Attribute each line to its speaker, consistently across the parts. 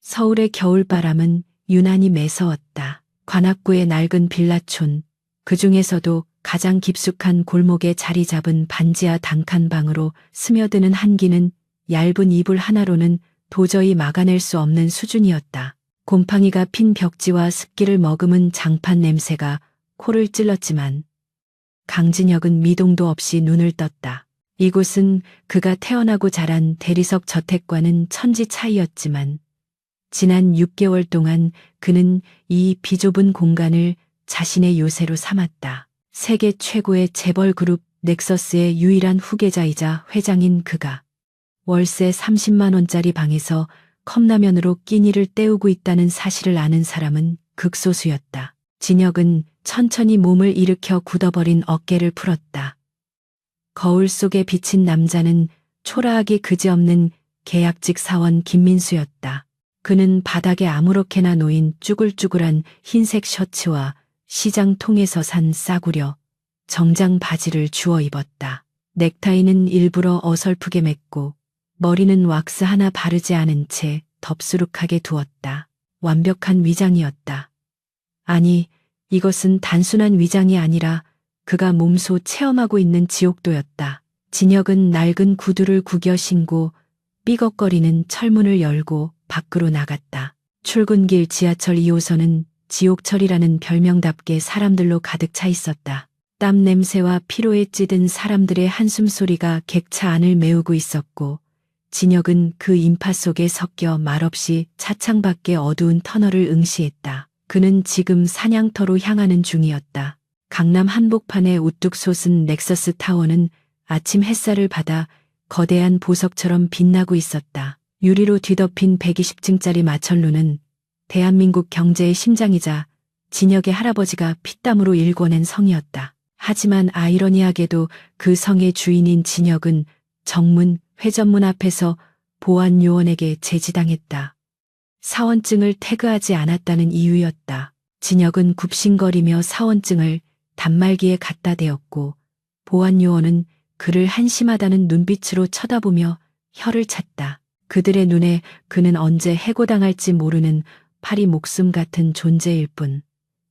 Speaker 1: 서울의 겨울바람은 유난히 매서웠다. 관악구의 낡은 빌라촌, 그 중에서도 가장 깊숙한 골목에 자리 잡은 반지하 단칸방으로 스며드는 한기는 얇은 이불 하나로는 도저히 막아낼 수 없는 수준이었다. 곰팡이가 핀 벽지와 습기를 머금은 장판 냄새가 코를 찔렀지만 강진혁은 미동도 없이 눈을 떴다. 이곳은 그가 태어나고 자란 대리석 저택과는 천지 차이였지만 지난 6개월 동안 그는 이 비좁은 공간을 자신의 요새로 삼았다. 세계 최고의 재벌 그룹 넥서스의 유일한 후계자이자 회장인 그가 월세 30만 원짜리 방에서 컵라면으로 끼니를 때우고 있다는 사실을 아는 사람은 극소수였다. 진혁은 천천히 몸을 일으켜 굳어버린 어깨를 풀었다. 거울 속에 비친 남자는 초라하기 그지없는 계약직 사원 김민수였다. 그는 바닥에 아무렇게나 놓인 쭈글쭈글한 흰색 셔츠와 시장 통에서 산 싸구려 정장 바지를 주워 입었다. 넥타이는 일부러 어설프게 맸고 머리는 왁스 하나 바르지 않은 채 덥수룩하게 두었다. 완벽한 위장이었다. 아니, 이것은 단순한 위장이 아니라 그가 몸소 체험하고 있는 지옥도였다. 진혁은 낡은 구두를 구겨 신고 삐걱거리는 철문을 열고 밖으로 나갔다. 출근길 지하철 2호선은 지옥철이라는 별명답게 사람들로 가득 차 있었다. 땀 냄새와 피로에 찌든 사람들의 한숨 소리가 객차 안을 메우고 있었고 진혁은 그 인파 속에 섞여 말없이 차창 밖의 어두운 터널을 응시했다. 그는 지금 사냥터로 향하는 중이었다. 강남 한복판에 우뚝 솟은 넥서스 타워는 아침 햇살을 받아 거대한 보석처럼 빛나고 있었다. 유리로 뒤덮인 120층짜리 마천루는 대한민국 경제의 심장이자 진혁의 할아버지가 피땀으로 일궈낸 성이었다. 하지만 아이러니하게도 그 성의 주인인 진혁은 정문, 회전문 앞에서 보안 요원에게 제지당했다. 사원증을 태그하지 않았다는 이유였다. 진혁은 굽신거리며 사원증을 단말기에 갖다 대었고 보안 요원은 그를 한심하다는 눈빛으로 쳐다보며 혀를 찼다. 그들의 눈에 그는 언제 해고당할지 모르는 파리 목숨 같은 존재일 뿐.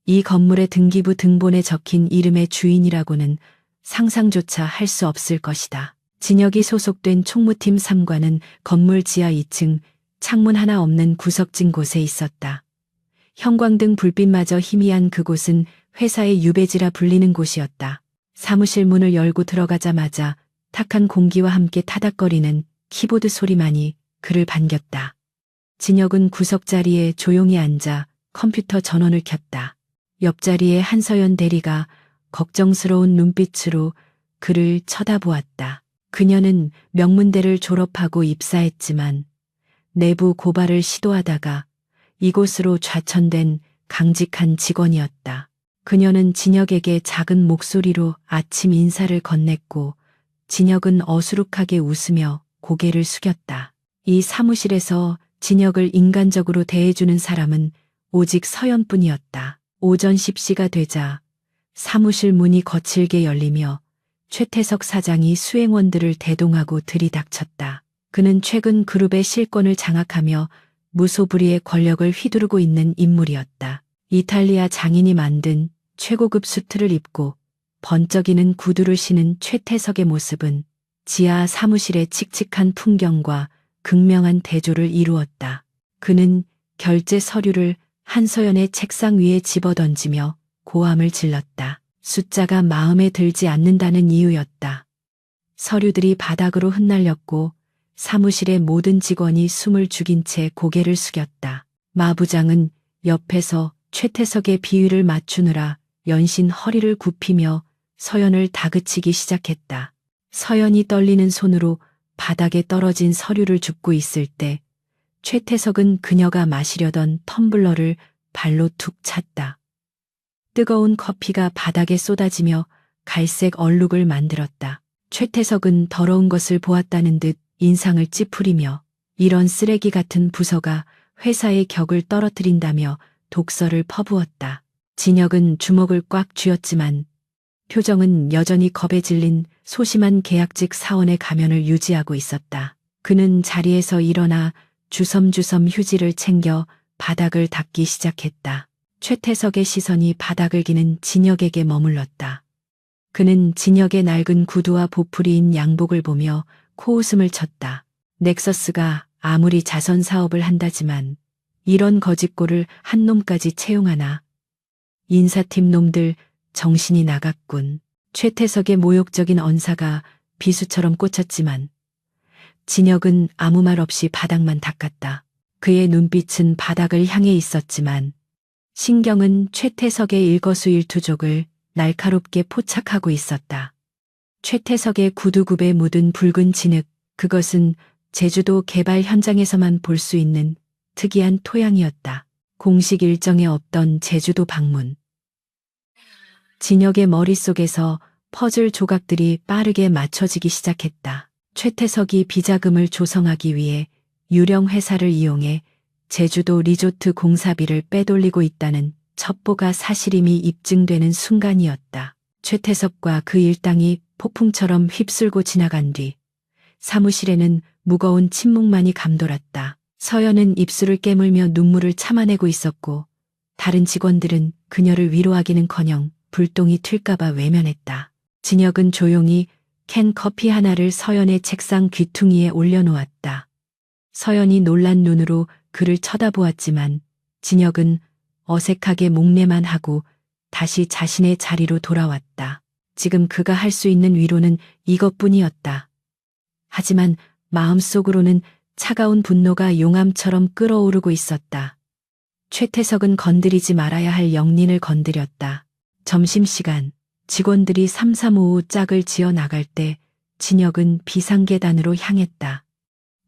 Speaker 1: 이 건물의 등기부 등본에 적힌 이름의 주인이라고는 상상조차 할 수 없을 것이다. 진혁이 소속된 총무팀 3과는 건물 지하 2층 창문 하나 없는 구석진 곳에 있었다. 형광등 불빛마저 희미한 그곳은 회사의 유배지라 불리는 곳이었다. 사무실 문을 열고 들어가자마자 탁한 공기와 함께 타닥거리는 키보드 소리만이 그를 반겼다. 진혁은 구석자리에 조용히 앉아 컴퓨터 전원을 켰다. 옆자리에 한서연 대리가 걱정스러운 눈빛으로 그를 쳐다보았다. 그녀는 명문대를 졸업하고 입사했지만 내부 고발을 시도하다가 이곳으로 좌천된 강직한 직원이었다. 그녀는 진혁에게 작은 목소리로 아침 인사를 건넸고 진혁은 어수룩하게 웃으며 고개를 숙였다. 이 사무실에서 진혁을 인간적으로 대해주는 사람은 오직 서연뿐이었다. 오전 10시가 되자 사무실 문이 거칠게 열리며 최태석 사장이 수행원들을 대동하고 들이닥쳤다. 그는 최근 그룹의 실권을 장악하며 무소불위의 권력을 휘두르고 있는 인물이었다. 이탈리아 장인이 만든 최고급 수트를 입고 번쩍이는 구두를 신은 최태석의 모습은 지하 사무실의 칙칙한 풍경과 극명한 대조를 이루었다. 그는 결제 서류를 한서연의 책상 위에 집어던지며 고함을 질렀다. 숫자가 마음에 들지 않는다는 이유였다. 서류들이 바닥으로 흩날렸고 사무실의 모든 직원이 숨을 죽인 채 고개를 숙였다. 마 부장은 옆에서 최태석의 비위를 맞추느라 연신 허리를 굽히며 서연을 다그치기 시작했다. 서연이 떨리는 손으로 바닥에 떨어진 서류를 줍고 있을 때 최태석은 그녀가 마시려던 텀블러를 발로 툭 찼다. 뜨거운 커피가 바닥에 쏟아지며 갈색 얼룩을 만들었다. 최태석은 더러운 것을 보았다는 듯 인상을 찌푸리며 이런 쓰레기 같은 부서가 회사의 격을 떨어뜨린다며 독설을 퍼부었다. 진혁은 주먹을 꽉 쥐었지만 표정은 여전히 겁에 질린 소심한 계약직 사원의 가면을 유지하고 있었다. 그는 자리에서 일어나 주섬주섬 휴지를 챙겨 바닥을 닦기 시작했다. 최태석의 시선이 바닥을 기는 진혁에게 머물렀다. 그는 진혁의 낡은 구두와 보풀이인 양복을 보며 코웃음을 쳤다. 넥서스가 아무리 자선 사업을 한다지만 이런 거짓골을 한 놈까지 채용하나. 인사팀 놈들 정신이 나갔군. 최태석의 모욕적인 언사가 비수처럼 꽂혔지만 진혁은 아무 말 없이 바닥만 닦았다. 그의 눈빛은 바닥을 향해 있었지만 신경은 최태석의 일거수일투족을 날카롭게 포착하고 있었다. 최태석의 구두굽에 묻은 붉은 진흙, 그것은 제주도 개발 현장에서만 볼 수 있는 특이한 토양이었다. 공식 일정에 없던 제주도 방문. 진혁의 머릿속에서 퍼즐 조각들이 빠르게 맞춰지기 시작했다. 최태석이 비자금을 조성하기 위해 유령 회사를 이용해 제주도 리조트 공사비를 빼돌리고 있다는 첩보가 사실임이 입증되는 순간이었다. 최태석과 그 일당이 폭풍처럼 휩쓸고 지나간 뒤 사무실에는 무거운 침묵만이 감돌았다. 서연은 입술을 깨물며 눈물을 참아내고 있었고 다른 직원들은 그녀를 위로하기는커녕 불똥이 튈까봐 외면했다. 진혁은 조용히 캔 커피 하나를 서연의 책상 귀퉁이에 올려놓았다. 서연이 놀란 눈으로 그를 쳐다보았지만 진혁은 어색하게 목례만 하고 다시 자신의 자리로 돌아왔다. 지금 그가 할 수 있는 위로는 이것뿐이었다. 하지만 마음속으로는 차가운 분노가 용암처럼 끓어오르고 있었다. 최태석은 건드리지 말아야 할 영린을 건드렸다. 점심시간 직원들이 삼삼오오 짝을 지어 나갈 때 진혁은 비상계단으로 향했다.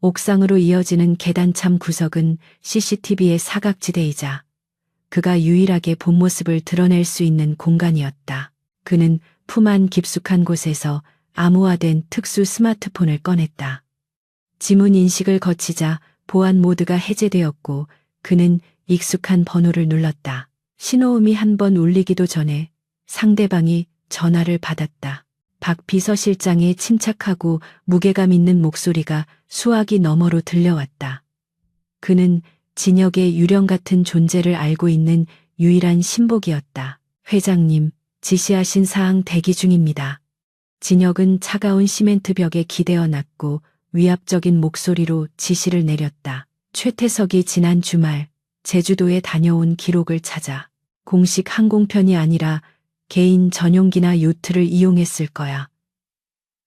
Speaker 1: 옥상으로 이어지는 계단참 구석은 CCTV의 사각지대이자 그가 유일하게 본 모습을 드러낼 수 있는 공간이었다. 그는 품 안 깊숙한 곳에서 암호화된 특수 스마트폰을 꺼냈다. 지문 인식을 거치자 보안 모드가 해제되었고 그는 익숙한 번호를 눌렀다. 신호음이 한 번 울리기도 전에 상대방이 전화를 받았다. 박 비서실장의 침착하고 무게감 있는 목소리가 수화기 너머로 들려왔다. 그는 진혁의 유령 같은 존재를 알고 있는 유일한 신복이었다. 회장님, 지시하신 사항 대기 중입니다. 진혁은 차가운 시멘트 벽에 기대어 놨고 위압적인 목소리로 지시를 내렸다. 최태석이 지난 주말 제주도에 다녀온 기록을 찾아. 공식 항공편이 아니라 개인 전용기나 요트를 이용했을 거야.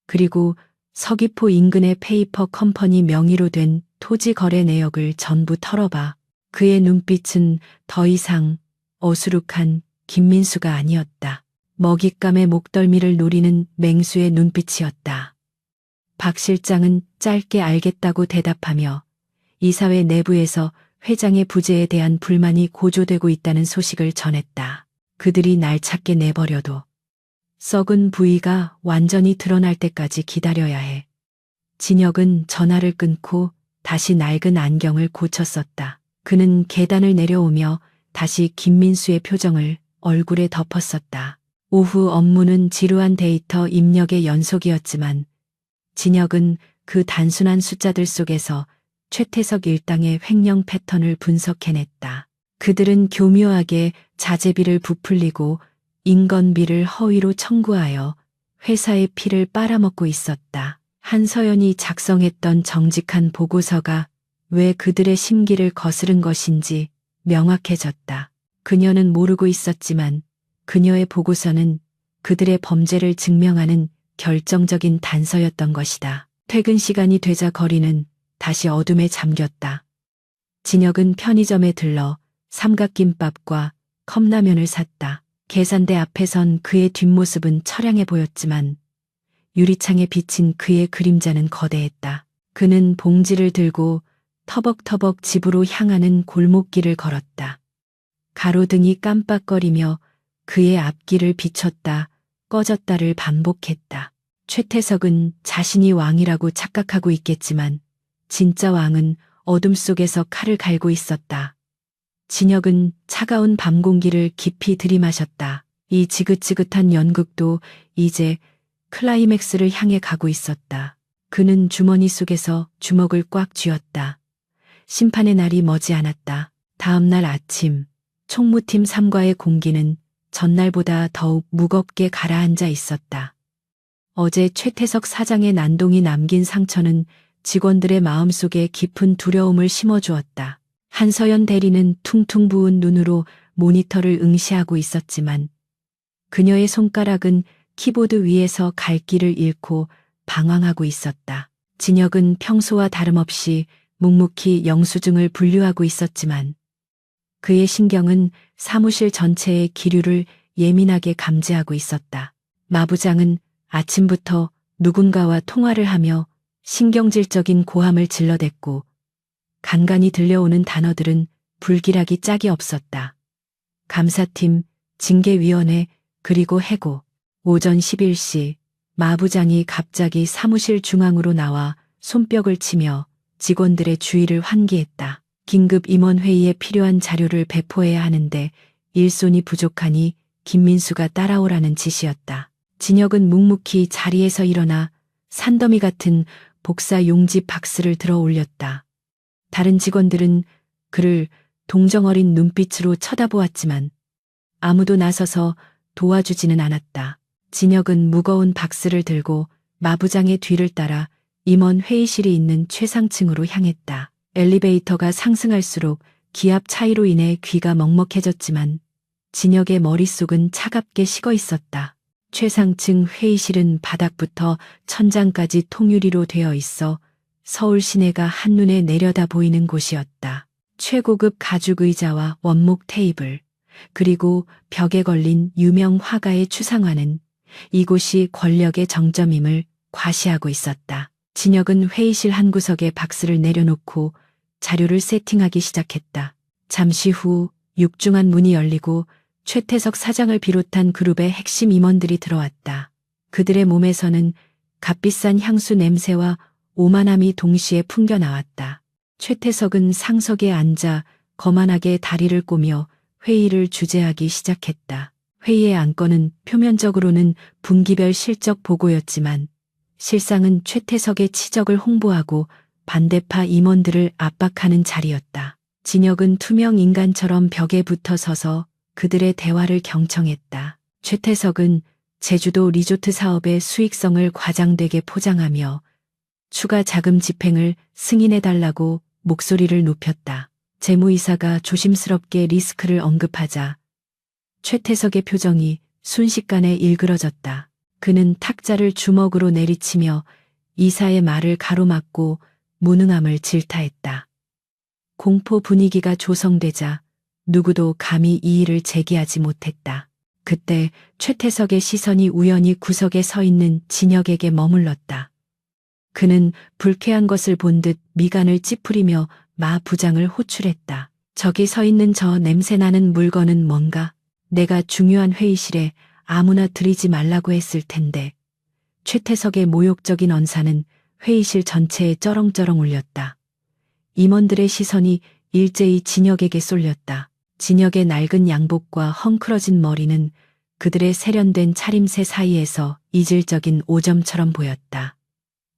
Speaker 1: 그리고 서귀포 인근의 페이퍼 컴퍼니 명의로 된 토지 거래 내역을 전부 털어봐. 그의 눈빛은 더 이상 어수룩한 김민수가 아니었다. 먹잇감의 목덜미를 노리는 맹수의 눈빛이었다. 박 실장은 짧게 알겠다고 대답하며 이사회 내부에서 회장의 부재에 대한 불만이 고조되고 있다는 소식을 전했다. 그들이 날 찾게 내버려도 썩은 부위가 완전히 드러날 때까지 기다려야 해. 진혁은 전화를 끊고 다시 낡은 안경을 고쳤었다. 그는 계단을 내려오며 다시 김민수의 표정을 얼굴에 덮었었다. 오후 업무는 지루한 데이터 입력의 연속이었지만 진혁은 그 단순한 숫자들 속에서 최태석 일당의 횡령 패턴을 분석해냈다. 그들은 교묘하게 자재비를 부풀리고 인건비를 허위로 청구하여 회사의 피를 빨아먹고 있었다. 한서연이 작성했던 정직한 보고서가 왜 그들의 심기를 거스른 것인지 명확해졌다. 그녀는 모르고 있었지만 그녀의 보고서는 그들의 범죄를 증명하는 결정적인 단서였던 것이다. 퇴근 시간이 되자 거리는 다시 어둠에 잠겼다. 진혁은 편의점에 들러 삼각김밥과 컵라면을 샀다. 계산대 앞에선 그의 뒷모습은 처량해 보였지만 유리창에 비친 그의 그림자는 거대했다. 그는 봉지를 들고 터벅터벅 집으로 향하는 골목길을 걸었다. 가로등이 깜빡거리며 그의 앞길을 비췄다 꺼졌다를 반복했다. 최태석은 자신이 왕이라고 착각하고 있겠지만 진짜 왕은 어둠 속에서 칼을 갈고 있었다. 진혁은 차가운 밤 공기를 깊이 들이마셨다. 이 지긋지긋한 연극도 이제 클라이맥스를 향해 가고 있었다. 그는 주머니 속에서 주먹을 꽉 쥐었다. 심판의 날이 머지않았다. 다음 날 아침, 총무팀 3과의 공기는 전날보다 더욱 무겁게 가라앉아 있었다. 어제 최태석 사장의 난동이 남긴 상처는 직원들의 마음속에 깊은 두려움을 심어주었다. 한서연 대리는 퉁퉁 부은 눈으로 모니터를 응시하고 있었지만 그녀의 손가락은 키보드 위에서 갈 길을 잃고 방황하고 있었다. 진혁은 평소와 다름없이 묵묵히 영수증을 분류하고 있었지만 그의 신경은 사무실 전체의 기류를 예민하게 감지하고 있었다. 마 부장은 아침부터 누군가와 통화를 하며 신경질적인 고함을 질러댔고 간간히 들려오는 단어들은 불길하기 짝이 없었다. 감사팀, 징계위원회, 그리고 해고. 오전 11시 마 부장이 갑자기 사무실 중앙으로 나와 손뼉을 치며 직원들의 주의를 환기했다. 긴급 임원회의에 필요한 자료를 배포해야 하는데 일손이 부족하니 김민수가 따라오라는 지시였다. 진혁은 묵묵히 자리에서 일어나 산더미 같은 복사 용지 박스를 들어 올렸다. 다른 직원들은 그를 동정어린 눈빛으로 쳐다보았지만 아무도 나서서 도와주지는 않았다. 진혁은 무거운 박스를 들고 마 부장의 뒤를 따라 임원 회의실이 있는 최상층으로 향했다. 엘리베이터가 상승할수록 기압 차이로 인해 귀가 먹먹해졌지만 진혁의 머릿속은 차갑게 식어 있었다. 최상층 회의실은 바닥부터 천장까지 통유리로 되어 있어 서울 시내가 한눈에 내려다 보이는 곳이었다. 최고급 가죽 의자와 원목 테이블, 그리고 벽에 걸린 유명 화가의 추상화는 이곳이 권력의 정점임을 과시하고 있었다. 진혁은 회의실 한 구석에 박스를 내려놓고 자료를 세팅하기 시작했다. 잠시 후 육중한 문이 열리고 최태석 사장을 비롯한 그룹의 핵심 임원들이 들어왔다. 그들의 몸에서는 값비싼 향수 냄새와 오만함이 동시에 풍겨 나왔다. 최태석은 상석에 앉아 거만하게 다리를 꼬며 회의를 주재하기 시작했다. 회의의 안건은 표면적으로는 분기별 실적 보고였지만 실상은 최태석의 치적을 홍보하고 반대파 임원들을 압박하는 자리였다. 진혁은 투명 인간처럼 벽에 붙어 서서 그들의 대화를 경청했다. 최태석은 제주도 리조트 사업의 수익성을 과장되게 포장하며 추가 자금 집행을 승인해달라고 목소리를 높였다. 재무이사가 조심스럽게 리스크를 언급하자 최태석의 표정이 순식간에 일그러졌다. 그는 탁자를 주먹으로 내리치며 이사의 말을 가로막고 무능함을 질타했다. 공포 분위기가 조성되자 누구도 감히 이의를 제기하지 못했다. 그때 최태석의 시선이 우연히 구석에 서 있는 진혁에게 머물렀다. 그는 불쾌한 것을 본 듯 미간을 찌푸리며 마 부장을 호출했다. 저기 서 있는 저 냄새나는 물건은 뭔가? 내가 중요한 회의실에 아무나 들이지 말라고 했을 텐데. 최태석의 모욕적인 언사는 회의실 전체에 쩌렁쩌렁 울렸다. 임원들의 시선이 일제히 진혁에게 쏠렸다. 진혁의 낡은 양복과 헝클어진 머리는 그들의 세련된 차림새 사이에서 이질적인 오점처럼 보였다.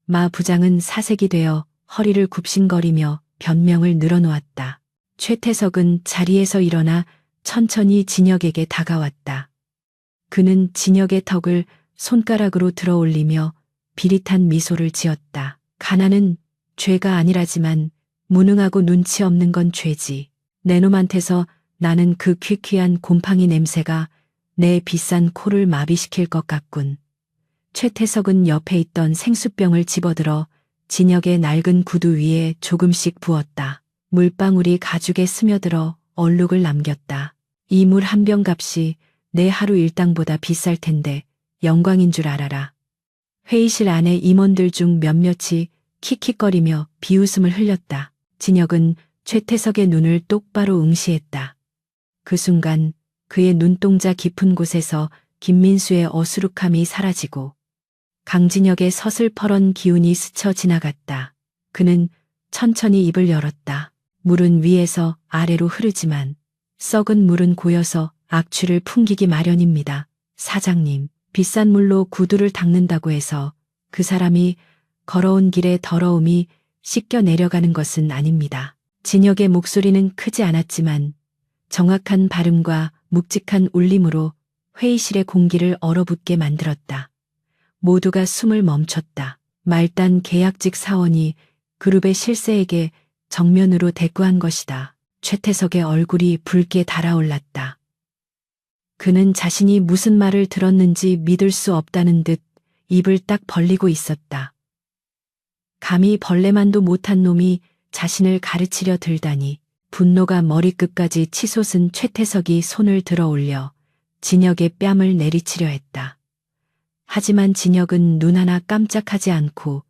Speaker 1: 마 부장은 사색이 되어 허리를 굽신거리며 변명을 늘어놓았다. 최태석은 자리에서 일어나 천천히 진혁에게 다가왔다. 그는 진혁의 턱을 손가락으로 들어 올리며 비릿한 미소를 지었다. 가난은 죄가 아니라지만 무능하고 눈치 없는 건 죄지. 내 놈한테서 나는 그 퀴퀴한 곰팡이 냄새가 내 비싼 코를 마비시킬 것 같군. 최태석은 옆에 있던 생수병을 집어들어 진혁의 낡은 구두 위에 조금씩 부었다. 물방울이 가죽에 스며들어 얼룩을 남겼다. 이 물 한 병 값이 내 하루 일당보다 비쌀 텐데 영광인 줄 알아라. 회의실 안에 임원들 중 몇몇이 킥킥거리며 비웃음을 흘렸다. 진혁은 최태석의 눈을 똑바로 응시했다. 그 순간 그의 눈동자 깊은 곳에서 김민수의 어수룩함이 사라지고 강진혁의 서슬퍼런 기운이 스쳐 지나갔다. 그는 천천히 입을 열었다. 물은 위에서 아래로 흐르지만 썩은 물은 고여서 악취를 풍기기 마련입니다. 사장님, 비싼 물로 구두를 닦는다고 해서 그 사람이 걸어온 길의 더러움이 씻겨 내려가는 것은 아닙니다. 진혁의 목소리는 크지 않았지만 정확한 발음과 묵직한 울림으로 회의실의 공기를 얼어붙게 만들었다. 모두가 숨을 멈췄다. 말단 계약직 사원이 그룹의 실세에게 정면으로 대꾸한 것이다. 최태석의 얼굴이 붉게 달아올랐다. 그는 자신이 무슨 말을 들었는지 믿을 수 없다는 듯 입을 딱 벌리고 있었다. 감히 벌레만도 못한 놈이 자신을 가르치려 들다니. 분노가 머리끝까지 치솟은 최태석이 손을 들어 올려 진혁의 뺨을 내리치려 했다. 하지만 진혁은 눈 하나 깜짝하지 않고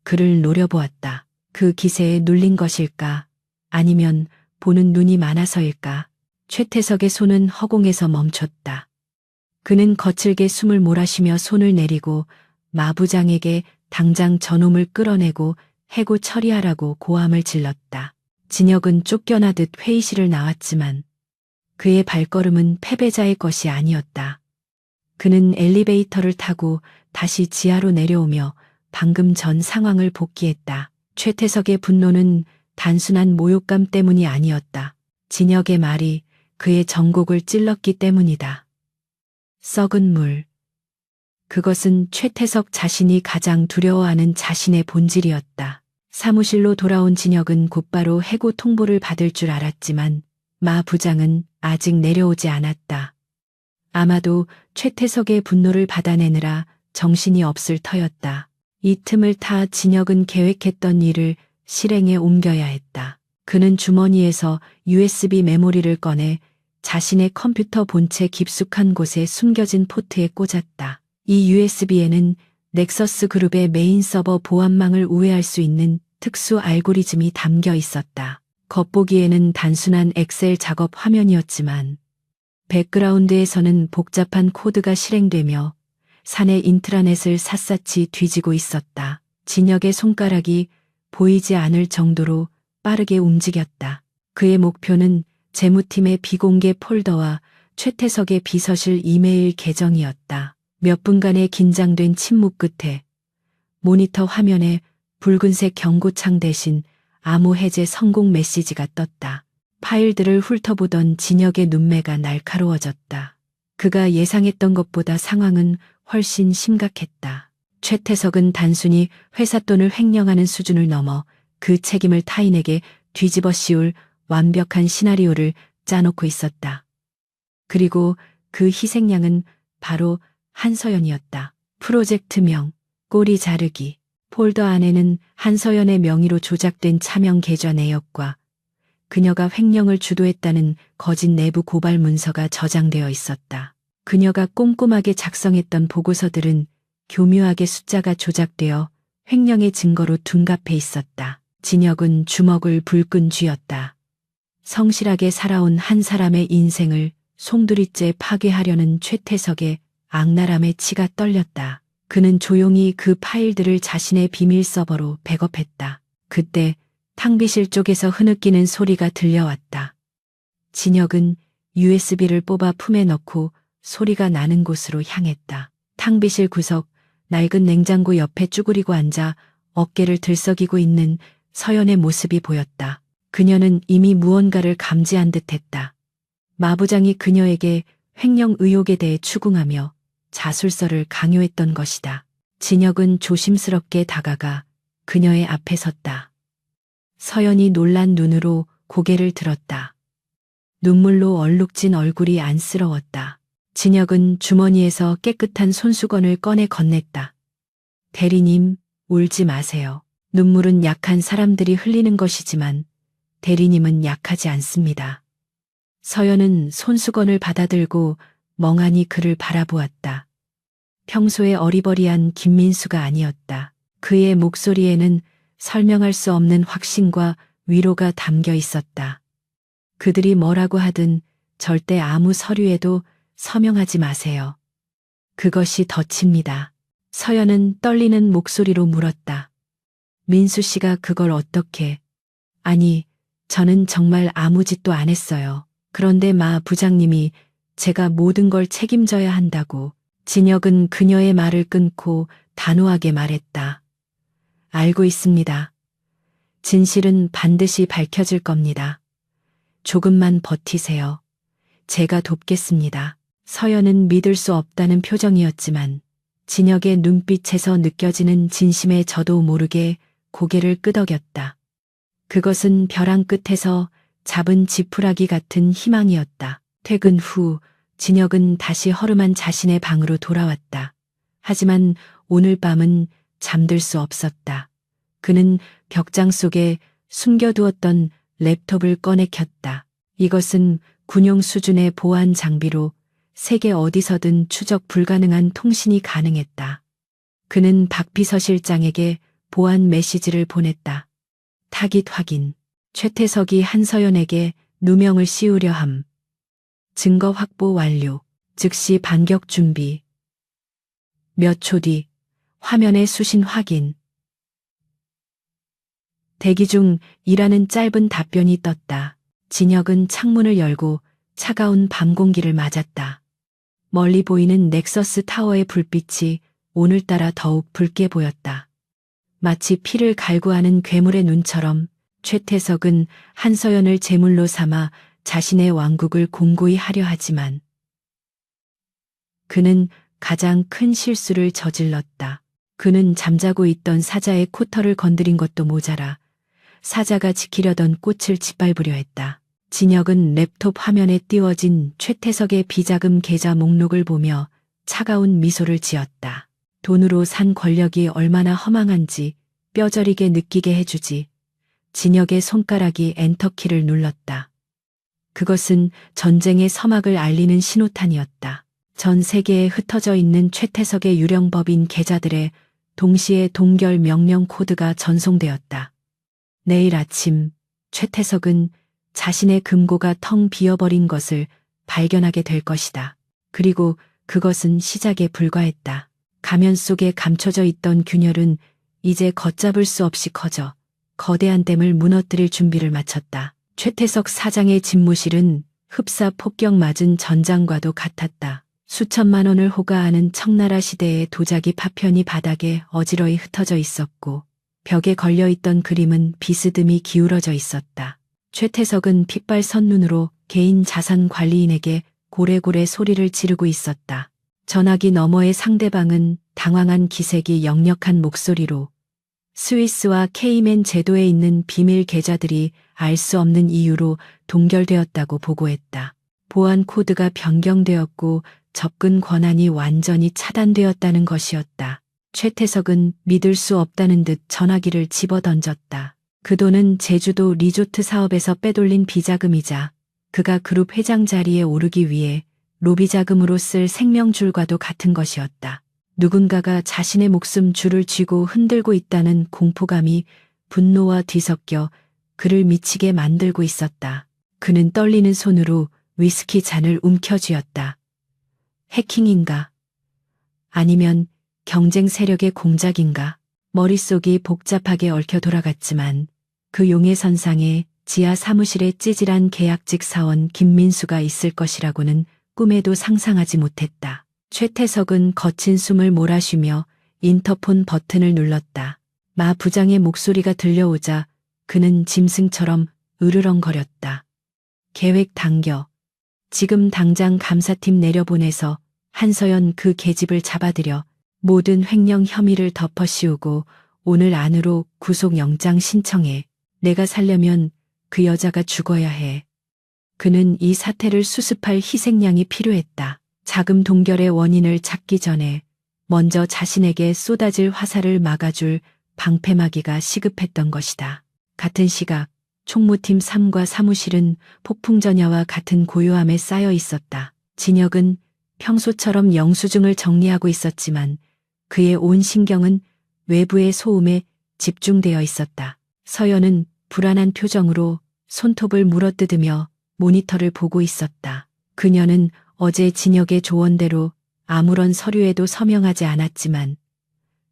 Speaker 1: 그를 노려보았다. 그 기세에 눌린 것일까? 아니면 보는 눈이 많아서일까? 최태석의 손은 허공에서 멈췄다. 그는 거칠게 숨을 몰아쉬며 손을 내리고 마부장에게 당장 저놈을 끌어내고 해고 처리하라고 고함을 질렀다. 진혁은 쫓겨나듯 회의실을 나왔지만 그의 발걸음은 패배자의 것이 아니었다. 그는 엘리베이터를 타고 다시 지하로 내려오며 방금 전 상황을 복기했다. 최태석의 분노는 단순한 모욕감 때문이 아니었다. 진혁의 말이 그의 전곡을 찔렀기 때문이다. 썩은 물. 그것은 최태석 자신이 가장 두려워하는 자신의 본질이었다. 사무실로 돌아온 진혁은 곧바로 해고 통보를 받을 줄 알았지만 마 부장은 아직 내려오지 않았다. 아마도 최태석의 분노를 받아내느라 정신이 없을 터였다. 이 틈을 타 진혁은 계획했던 일을 실행에 옮겨야 했다. 그는 주머니에서 USB 메모리를 꺼내 자신의 컴퓨터 본체 깊숙한 곳에 숨겨진 포트에 꽂았다. 이 USB에는 넥서스 그룹의 메인 서버 보안망을 우회할 수 있는 특수 알고리즘이 담겨 있었다. 겉보기에는 단순한 엑셀 작업 화면이었지만 백그라운드에서는 복잡한 코드가 실행되며 사내 인트라넷을 샅샅이 뒤지고 있었다. 진혁의 손가락이 보이지 않을 정도로 빠르게 움직였다. 그의 목표는 재무팀의 비공개 폴더와 최태석의 비서실 이메일 계정이었다. 몇 분간의 긴장된 침묵 끝에 모니터 화면에 붉은색 경고창 대신 암호 해제 성공 메시지가 떴다. 파일들을 훑어보던 진혁의 눈매가 날카로워졌다. 그가 예상했던 것보다 상황은 훨씬 심각했다. 최태석은 단순히 회사 돈을 횡령하는 수준을 넘어 그 책임을 타인에게 뒤집어 씌울 완벽한 시나리오를 짜놓고 있었다. 그리고 그 희생양은 바로 한서연이었다. 프로젝트명, 꼬리 자르기. 폴더 안에는 한서연의 명의로 조작된 차명 계좌 내역과 그녀가 횡령을 주도했다는 거짓 내부 고발 문서가 저장되어 있었다. 그녀가 꼼꼼하게 작성했던 보고서들은 교묘하게 숫자가 조작되어 횡령의 증거로 둔갑해 있었다. 진혁은 주먹을 불끈 쥐었다. 성실하게 살아온 한 사람의 인생을 송두리째 파괴하려는 최태석의 악랄함에 치가 떨렸다. 그는 조용히 그 파일들을 자신의 비밀 서버로 백업했다. 그때 탕비실 쪽에서 흐느끼는 소리가 들려왔다. 진혁은 USB를 뽑아 품에 넣고 소리가 나는 곳으로 향했다. 탕비실 구석, 낡은 냉장고 옆에 쭈그리고 앉아 어깨를 들썩이고 있는 서연의 모습이 보였다. 그녀는 이미 무언가를 감지한 듯했다. 마부장이 그녀에게 횡령 의혹에 대해 추궁하며 자술서를 강요했던 것이다. 진혁은 조심스럽게 다가가 그녀의 앞에 섰다. 서연이 놀란 눈으로 고개를 들었다. 눈물로 얼룩진 얼굴이 안쓰러웠다. 진혁은 주머니에서 깨끗한 손수건을 꺼내 건넸다. 대리님, 울지 마세요. 눈물은 약한 사람들이 흘리는 것이지만 대리님은 약하지 않습니다. 서연은 손수건을 받아들고 멍하니 그를 바라보았다. 평소에 어리버리한 김민수가 아니었다. 그의 목소리에는 설명할 수 없는 확신과 위로가 담겨 있었다. 그들이 뭐라고 하든 절대 아무 서류에도 서명하지 마세요. 그것이 덫입니다. 서연은 떨리는 목소리로 물었다. 민수 씨가 그걸 어떻게... 아니, 저는 정말 아무 짓도 안 했어요. 그런데 마 부장님이 제가 모든 걸 책임져야 한다고. 진혁은 그녀의 말을 끊고 단호하게 말했다. 알고 있습니다. 진실은 반드시 밝혀질 겁니다. 조금만 버티세요. 제가 돕겠습니다. 서연은 믿을 수 없다는 표정이었지만 진혁의 눈빛에서 느껴지는 진심에 저도 모르게 고개를 끄덕였다. 그것은 벼랑 끝에서 잡은 지푸라기 같은 희망이었다. 퇴근 후 진혁은 다시 허름한 자신의 방으로 돌아왔다. 하지만 오늘 밤은 잠들 수 없었다. 그는 벽장 속에 숨겨두었던 랩톱을 꺼내 켰다. 이것은 군용 수준의 보안 장비로 세계 어디서든 추적 불가능한 통신이 가능했다. 그는 박 비서실장에게 보안 메시지를 보냈다. 타깃 확인. 최태석이 한서연에게 누명을 씌우려 함. 증거 확보 완료. 즉시 반격 준비. 몇 초 뒤 화면의 수신 확인. 대기 중이라는 짧은 답변이 떴다. 진혁은 창문을 열고 차가운 밤 공기를 맞았다. 멀리 보이는 넥서스 타워의 불빛이 오늘따라 더욱 붉게 보였다. 마치 피를 갈구하는 괴물의 눈처럼 최태석은 한서연을 제물로 삼아 자신의 왕국을 공고히 하려 하지만 그는 가장 큰 실수를 저질렀다. 그는 잠자고 있던 사자의 코털을 건드린 것도 모자라 사자가 지키려던 꽃을 짓밟으려 했다. 진혁은 랩톱 화면에 띄워진 최태석의 비자금 계좌 목록을 보며 차가운 미소를 지었다. 돈으로 산 권력이 얼마나 허망한지 뼈저리게 느끼게 해주지. 진혁의 손가락이 엔터키를 눌렀다. 그것은 전쟁의 서막을 알리는 신호탄이었다. 전 세계에 흩어져 있는 최태석의 유령법인 계좌들에 동시에 동결 명령 코드가 전송되었다. 내일 아침 최태석은 자신의 금고가 텅 비어버린 것을 발견하게 될 것이다. 그리고 그것은 시작에 불과했다. 가면 속에 감춰져 있던 균열은 이제 걷잡을 수 없이 커져 거대한 댐을 무너뜨릴 준비를 마쳤다. 최태석 사장의 집무실은 흡사 폭격 맞은 전장과도 같았다. 수천만 원을 호가하는 청나라 시대의 도자기 파편이 바닥에 어지러이 흩어져 있었고 벽에 걸려있던 그림은 비스듬히 기울어져 있었다. 최태석은 핏발 선눈으로 개인 자산 관리인에게 고래고래 소리를 지르고 있었다. 전화기 너머의 상대방은 당황한 기색이 역력한 목소리로 스위스와 케이맨 제도에 있는 비밀 계좌들이 알 수 없는 이유로 동결되었다고 보고했다. 보안 코드가 변경되었고 접근 권한이 완전히 차단되었다는 것이었다. 최태석은 믿을 수 없다는 듯 전화기를 집어던졌다. 그 돈은 제주도 리조트 사업에서 빼돌린 비자금이자 그가 그룹 회장 자리에 오르기 위해 로비 자금으로 쓸 생명줄과도 같은 것이었다. 누군가가 자신의 목숨 줄을 쥐고 흔들고 있다는 공포감이 분노와 뒤섞여 그를 미치게 만들고 있었다. 그는 떨리는 손으로 위스키 잔을 움켜쥐었다. 해킹인가? 아니면 경쟁 세력의 공작인가? 머릿속이 복잡하게 얽혀 돌아갔지만 그 용해선상에 지하 사무실에 찌질한 계약직 사원 김민수가 있을 것이라고는 꿈에도 상상하지 못했다. 최태석은 거친 숨을 몰아쉬며 인터폰 버튼을 눌렀다. 마 부장의 목소리가 들려오자 그는 짐승처럼 으르렁거렸다. 계획 당겨. 지금 당장 감사팀 내려보내서 한서연 그 계집을 잡아들여 모든 횡령 혐의를 덮어씌우고 오늘 안으로 구속영장 신청해. 내가 살려면 그 여자가 죽어야 해. 그는 이 사태를 수습할 희생양이 필요했다. 자금 동결의 원인을 찾기 전에 먼저 자신에게 쏟아질 화살을 막아줄 방패막이가 시급했던 것이다. 같은 시각 총무팀 3과 사무실은 폭풍전야와 같은 고요함에 쌓여 있었다. 진혁은 평소처럼 영수증을 정리하고 있었지만 그의 온 신경은 외부의 소음에 집중되어 있었다. 서연은 불안한 표정으로 손톱을 물어뜯으며 모니터를 보고 있었다. 그녀는 어제 진혁의 조언대로 아무런 서류에도 서명하지 않았지만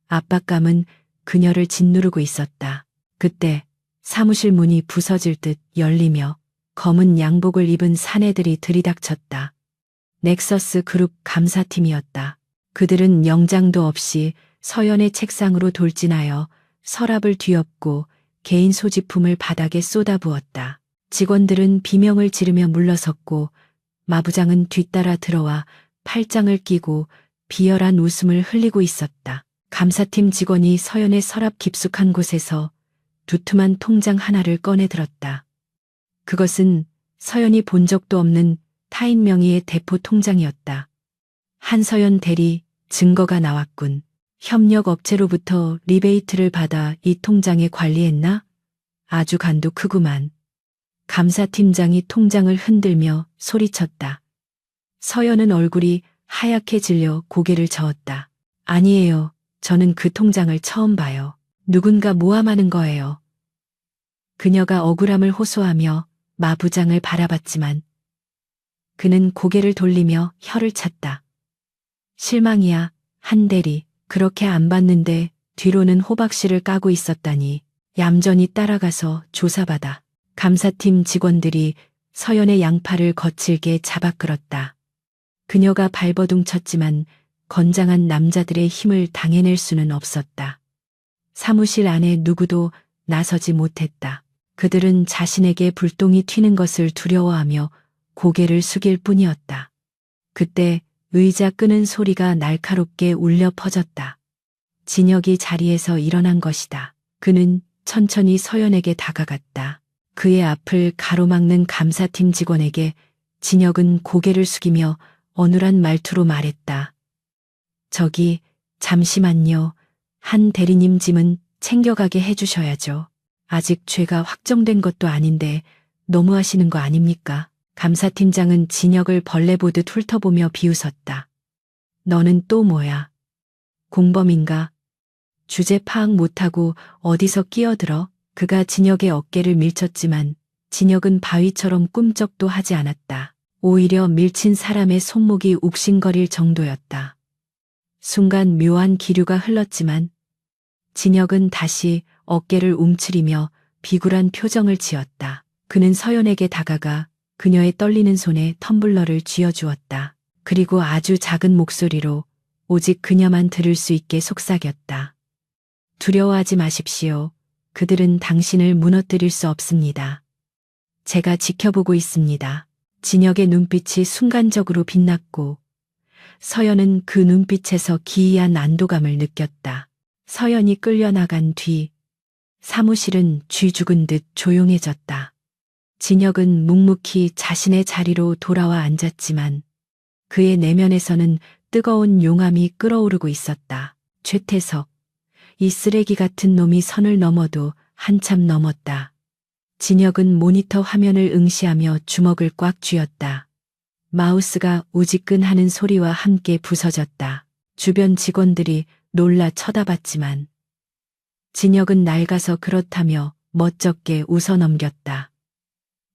Speaker 1: 압박감은 그녀를 짓누르고 있었다. 그때 사무실 문이 부서질 듯 열리며 검은 양복을 입은 사내들이 들이닥쳤다. 넥서스 그룹 감사팀이었다. 그들은 영장도 없이 서연의 책상으로 돌진하여 서랍을 뒤엎고 개인 소지품을 바닥에 쏟아부었다. 직원들은 비명을 지르며 물러섰고 마부장은 뒤따라 들어와 팔짱을 끼고 비열한 웃음을 흘리고 있었다. 감사팀 직원이 서연의 서랍 깊숙한 곳에서 두툼한 통장 하나를 꺼내 들었다. 그것은 서연이 본 적도 없는 타인 명의의 대포 통장이었다. 한서연 대리, 증거가 나왔군. 협력업체로부터 리베이트를 받아 이 통장에 관리했나? 아주 간도 크구만. 감사팀장이 통장을 흔들며 소리쳤다. 서연은 얼굴이 하얗게 질려 고개를 저었다. 아니에요. 저는 그 통장을 처음 봐요. 누군가 모함하는 거예요. 그녀가 억울함을 호소하며 마부장을 바라봤지만 그는 고개를 돌리며 혀를 찼다. 실망이야, 한 대리. 그렇게 안 봤는데 뒤로는 호박씨를 까고 있었다니. 얌전히 따라가서 조사받아. 감사팀 직원들이 서연의 양팔을 거칠게 잡아 끌었다. 그녀가 발버둥 쳤지만 건장한 남자들의 힘을 당해낼 수는 없었다. 사무실 안에 누구도 나서지 못했다. 그들은 자신에게 불똥이 튀는 것을 두려워하며 고개를 숙일 뿐이었다. 그때 의자 끄는 소리가 날카롭게 울려 퍼졌다. 진혁이 자리에서 일어난 것이다. 그는 천천히 서연에게 다가갔다. 그의 앞을 가로막는 감사팀 직원에게 진혁은 고개를 숙이며 어눌한 말투로 말했다. 저기, 잠시만요. 한 대리님 짐은 챙겨가게 해주셔야죠. 아직 죄가 확정된 것도 아닌데 너무하시는 거 아닙니까? 감사팀장은 진혁을 벌레 보듯 훑어보며 비웃었다. 너는 또 뭐야? 공범인가? 주제 파악 못하고 어디서 끼어들어? 그가 진혁의 어깨를 밀쳤지만 진혁은 바위처럼 꿈쩍도 하지 않았다. 오히려 밀친 사람의 손목이 욱신거릴 정도였다. 순간 묘한 기류가 흘렀지만 진혁은 다시 어깨를 움츠리며 비굴한 표정을 지었다. 그는 서연에게 다가가 그녀의 떨리는 손에 텀블러를 쥐어주었다. 그리고 아주 작은 목소리로 오직 그녀만 들을 수 있게 속삭였다. 두려워하지 마십시오. 그들은 당신을 무너뜨릴 수 없습니다. 제가 지켜보고 있습니다. 진혁의 눈빛이 순간적으로 빛났고 서연은 그 눈빛에서 기이한 안도감을 느꼈다. 서연이 끌려나간 뒤 사무실은 쥐 죽은 듯 조용해졌다. 진혁은 묵묵히 자신의 자리로 돌아와 앉았지만 그의 내면에서는 뜨거운 용암이 끓어오르고 있었다. 최태석, 이 쓰레기 같은 놈이 선을 넘어도 한참 넘었다. 진혁은 모니터 화면을 응시하며 주먹을 꽉 쥐었다. 마우스가 우지끈하는 소리와 함께 부서졌다. 주변 직원들이 놀라 쳐다봤지만 진혁은 낡아서 그렇다며 멋쩍게 웃어넘겼다.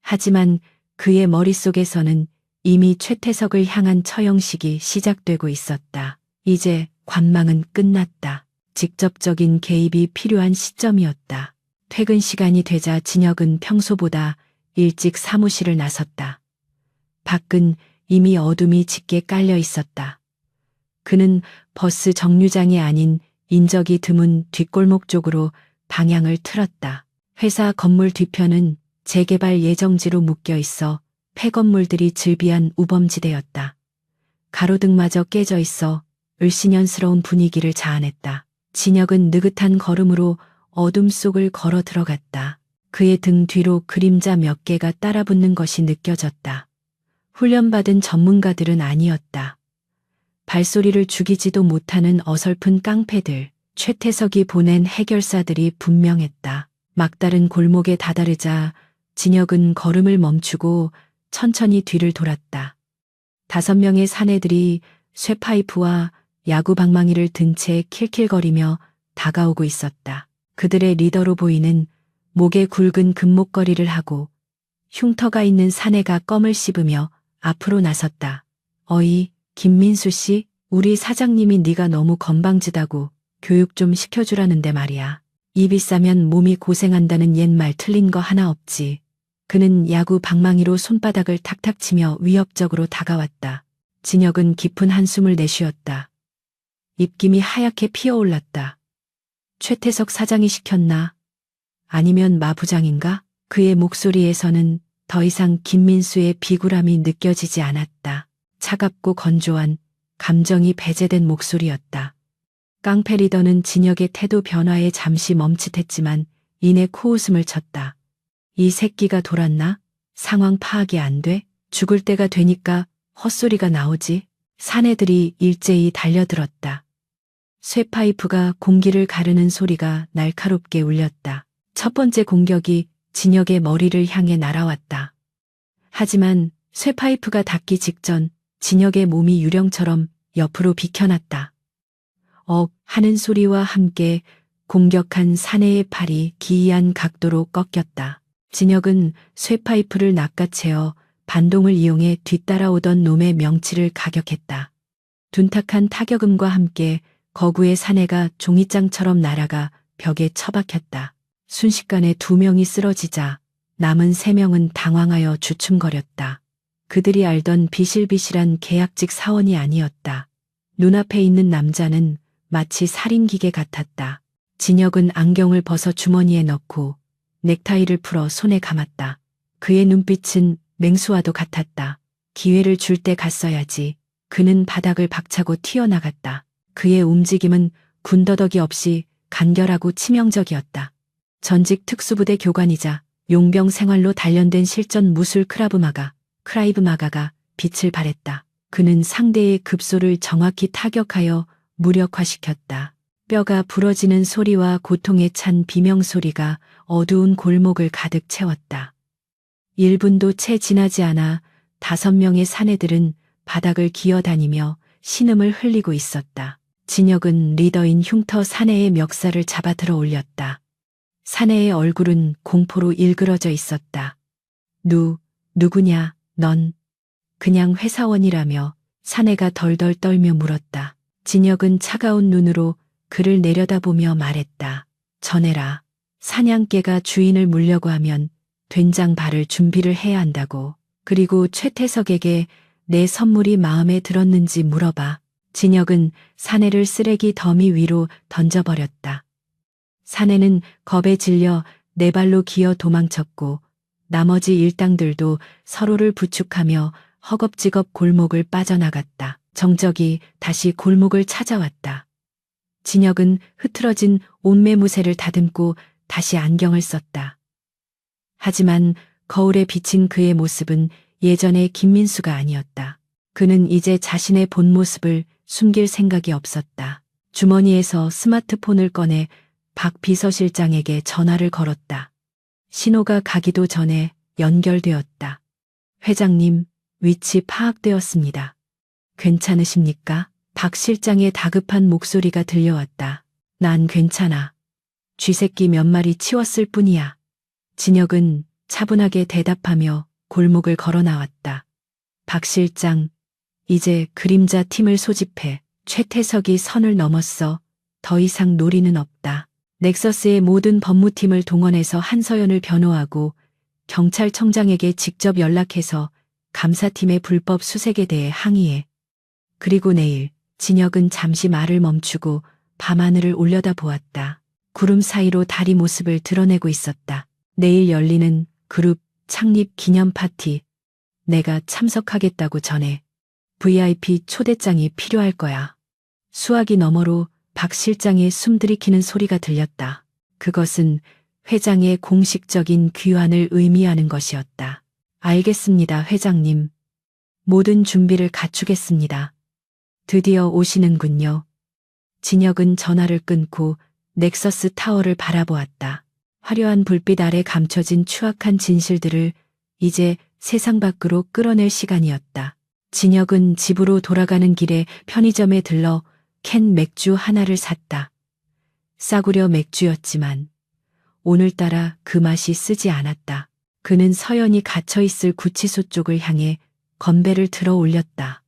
Speaker 1: 하지만 그의 머릿속에서는 이미 최태석을 향한 처형식이 시작되고 있었다. 이제 관망은 끝났다. 직접적인 개입이 필요한 시점이었다. 퇴근 시간이 되자 진혁은 평소보다 일찍 사무실을 나섰다. 밖은 이미 어둠이 짙게 깔려 있었다. 그는 버스 정류장이 아닌 인적이 드문 뒷골목 쪽으로 방향을 틀었다. 회사 건물 뒤편은 재개발 예정지로 묶여 있어 폐건물들이 즐비한 우범지대였다. 가로등마저 깨져 있어 을씨년스러운 분위기를 자아냈다. 진혁은 느긋한 걸음으로 어둠 속을 걸어 들어갔다. 그의 등 뒤로 그림자 몇 개가 따라붙는 것이 느껴졌다. 훈련받은 전문가들은 아니었다. 발소리를 죽이지도 못하는 어설픈 깡패들, 최태석이 보낸 해결사들이 분명했다. 막다른 골목에 다다르자 진혁은 걸음을 멈추고 천천히 뒤를 돌았다. 5명의 사내들이 쇠파이프와 야구 방망이를 든 채 킬킬거리며 다가오고 있었다. 그들의 리더로 보이는 목에 굵은 금목걸이를 하고 흉터가 있는 사내가 껌을 씹으며 앞으로 나섰다. 어이, 김민수 씨, 우리 사장님이 네가 너무 건방지다고 교육 좀 시켜주라는데 말이야. 입이 싸면 몸이 고생한다는 옛말 틀린 거 하나 없지. 그는 야구 방망이로 손바닥을 탁탁 치며 위협적으로 다가왔다. 진혁은 깊은 한숨을 내쉬었다. 입김이 하얗게 피어올랐다. 최태석 사장이 시켰나? 아니면 마부장인가? 그의 목소리에서는 더 이상 김민수의 비굴함이 느껴지지 않았다. 차갑고 건조한 감정이 배제된 목소리였다. 깡패 리더는 진혁의 태도 변화에 잠시 멈칫했지만 이내 코웃음을 쳤다. 이 새끼가 돌았나? 상황 파악이 안 돼? 죽을 때가 되니까 헛소리가 나오지? 사내들이 일제히 달려들었다. 쇠파이프가 공기를 가르는 소리가 날카롭게 울렸다. 첫 번째 공격이 진혁의 머리를 향해 날아왔다. 하지만 쇠파이프가 닿기 직전 진혁의 몸이 유령처럼 옆으로 비켜났다. 하는 소리와 함께 공격한 사내의 팔이 기이한 각도로 꺾였다. 진혁은 쇠파이프를 낚아채어 반동을 이용해 뒤따라오던 놈의 명치를 가격했다. 둔탁한 타격음과 함께 거구의 사내가 종이장처럼 날아가 벽에 처박혔다. 순식간에 2명이 쓰러지자 남은 3명은 당황하여 주춤거렸다. 그들이 알던 비실비실한 계약직 사원이 아니었다. 눈앞에 있는 남자는 마치 살인기계 같았다. 진혁은 안경을 벗어 주머니에 넣고 넥타이를 풀어 손에 감았다. 그의 눈빛은 맹수와도 같았다. 기회를 줄 때 갔어야지. 그는 바닥을 박차고 튀어나갔다. 그의 움직임은 군더더기 없이 간결하고 치명적이었다. 전직 특수부대 교관이자 용병 생활로 단련된 실전 무술 크라이브 마가가 빛을 발했다. 그는 상대의 급소를 정확히 타격하여 무력화시켰다. 뼈가 부러지는 소리와 고통에 찬 비명소리가 어두운 골목을 가득 채웠다. 1분도 채 지나지 않아 5명의 사내들은 바닥을 기어다니며 신음을 흘리고 있었다. 진혁은 리더인 흉터 사내의 멱살을 잡아 들어 올렸다. 사내의 얼굴은 공포로 일그러져 있었다. 누구냐, 넌? 그냥 회사원이라며 사내가 덜덜 떨며 물었다. 진혁은 차가운 눈으로 그를 내려다보며 말했다. 전해라. 사냥개가 주인을 물려고 하면 된장 바를 준비를 해야 한다고. 그리고 최태석에게 내 선물이 마음에 들었는지 물어봐. 진혁은 사내를 쓰레기 더미 위로 던져버렸다. 사내는 겁에 질려 네 발로 기어 도망쳤고 나머지 일당들도 서로를 부축하며 허겁지겁 골목을 빠져나갔다. 정적이 다시 골목을 찾아왔다. 진혁은 흐트러진 옷매무새를 다듬고 다시 안경을 썼다. 하지만 거울에 비친 그의 모습은 예전의 김민수가 아니었다. 그는 이제 자신의 본 모습을 숨길 생각이 없었다. 주머니에서 스마트폰을 꺼내 박 비서실장에게 전화를 걸었다. 신호가 가기도 전에 연결되었다. 회장님, 위치 파악되었습니다. 괜찮으십니까? 박 실장의 다급한 목소리가 들려왔다. 난 괜찮아. 쥐새끼 몇 마리 치웠을 뿐이야. 진혁은 차분하게 대답하며 골목을 걸어 나왔다. 박 실장, 이제 그림자 팀을 소집해. 최태석이 선을 넘었어. 더 이상 놀이는 없다. 넥서스의 모든 법무팀을 동원해서 한서연을 변호하고 경찰청장에게 직접 연락해서 감사팀의 불법 수색에 대해 항의해. 그리고 내일. 진혁은 잠시 말을 멈추고 밤하늘을 올려다보았다. 구름 사이로 달이 모습을 드러내고 있었다. 내일 열리는 그룹 창립 기념 파티. 내가 참석하겠다고 전해. VIP 초대장이 필요할 거야. 수화기 너머로 박 실장의 숨들이키는 소리가 들렸다. 그것은 회장의 공식적인 귀환을 의미하는 것이었다. 알겠습니다, 회장님. 모든 준비를 갖추겠습니다. 드디어 오시는군요. 진혁은 전화를 끊고 넥서스 타워를 바라보았다. 화려한 불빛 아래 감춰진 추악한 진실들을 이제 세상 밖으로 끌어낼 시간이었다. 진혁은 집으로 돌아가는 길에 편의점에 들러 캔 맥주 하나를 샀다. 싸구려 맥주였지만 오늘따라 그 맛이 쓰지 않았다. 그는 서연이 갇혀있을 구치소 쪽을 향해 건배를 들어 올렸다.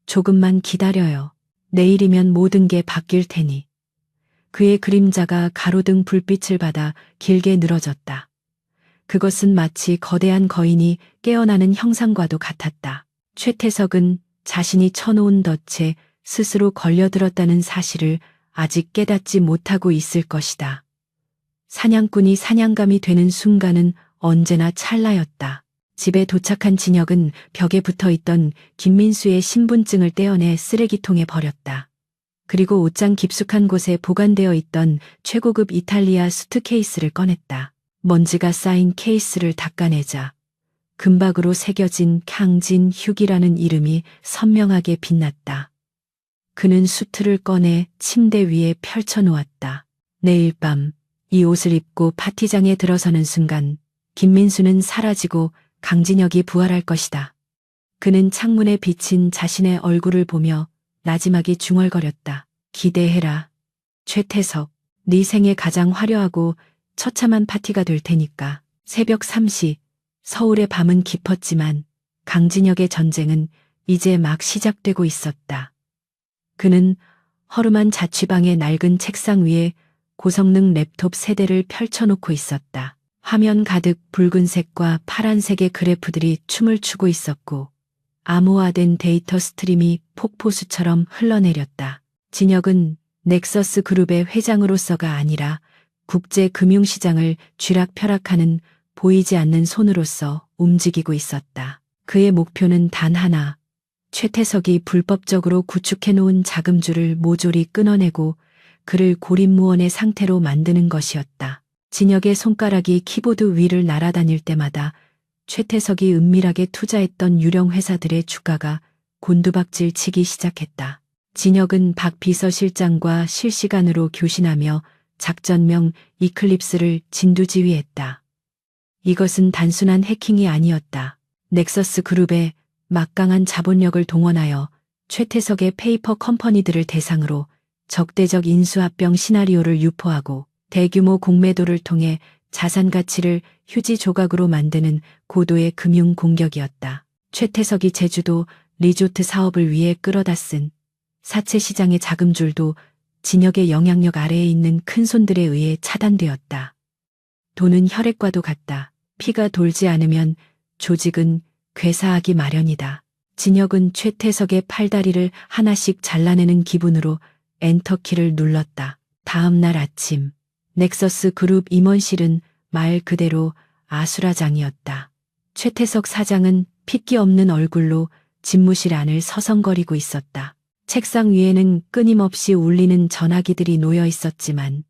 Speaker 1: 조금만 기다려요. 내일이면 모든 게 바뀔 테니. 그의 그림자가 가로등 불빛을 받아 길게 늘어졌다. 그것은 마치 거대한 거인이 깨어나는 형상과도 같았다. 최태석은 자신이 쳐놓은 덫에 스스로 걸려들었다는 사실을 아직 깨닫지 못하고 있을 것이다. 사냥꾼이 사냥감이 되는 순간은 언제나 찰나였다. 집에 도착한 진혁은 벽에 붙어 있던 김민수의 신분증을 떼어내 쓰레기통에 버렸다. 그리고 옷장 깊숙한 곳에 보관되어 있던 최고급 이탈리아 수트케이스를 꺼냈다. 먼지가 쌓인 케이스를 닦아내자 금박으로 새겨진 캉진휴기라는 이름이 선명하게 빛났다. 그는 수트를 꺼내 침대 위에 펼쳐놓았다. 내일 밤 이 옷을 입고 파티장에 들어서는 순간 김민수는 사라지고 강진혁이 부활할 것이다. 그는 창문에 비친 자신의 얼굴을 보며 나지막이 중얼거렸다. 기대해라. 최태석, 네 생애 가장 화려하고 처참한 파티가 될 테니까. 새벽 3시, 서울의 밤은 깊었지만 강진혁의 전쟁은 이제 막 시작되고 있었다. 그는 허름한 자취방의 낡은 책상 위에 고성능 랩톱 세대를 펼쳐놓고 있었다. 화면 가득 붉은색과 파란색의 그래프들이 춤을 추고 있었고 암호화된 데이터 스트림이 폭포수처럼 흘러내렸다. 진혁은 넥서스 그룹의 회장으로서가 아니라 국제금융시장을 쥐락펴락하는 보이지 않는 손으로서 움직이고 있었다. 그의 목표는 단 하나, 최태석이 불법적으로 구축해놓은 자금줄을 모조리 끊어내고 그를 고립무원의 상태로 만드는 것이었다. 진혁의 손가락이 키보드 위를 날아다닐 때마다 최태석이 은밀하게 투자했던 유령 회사들의 주가가 곤두박질 치기 시작했다. 진혁은 박 비서실장과 실시간으로 교신하며 작전명 이클립스를 진두지휘했다. 이것은 단순한 해킹이 아니었다. 넥서스 그룹의 막강한 자본력을 동원하여 최태석의 페이퍼 컴퍼니들을 대상으로 적대적 인수합병 시나리오를 유포하고 대규모 공매도를 통해 자산 가치를 휴지 조각으로 만드는 고도의 금융 공격이었다. 최태석이 제주도 리조트 사업을 위해 끌어다 쓴 사채 시장의 자금줄도 진혁의 영향력 아래에 있는 큰손들에 의해 차단되었다. 돈은 혈액과도 같다. 피가 돌지 않으면 조직은 괴사하기 마련이다. 진혁은 최태석의 팔다리를 하나씩 잘라내는 기분으로 엔터키를 눌렀다. 다음 날 아침 넥서스 그룹 임원실은 말 그대로 아수라장이었다. 최태석 사장은 핏기 없는 얼굴로 집무실 안을 서성거리고 있었다. 책상 위에는 끊임없이 울리는 전화기들이 놓여 있었지만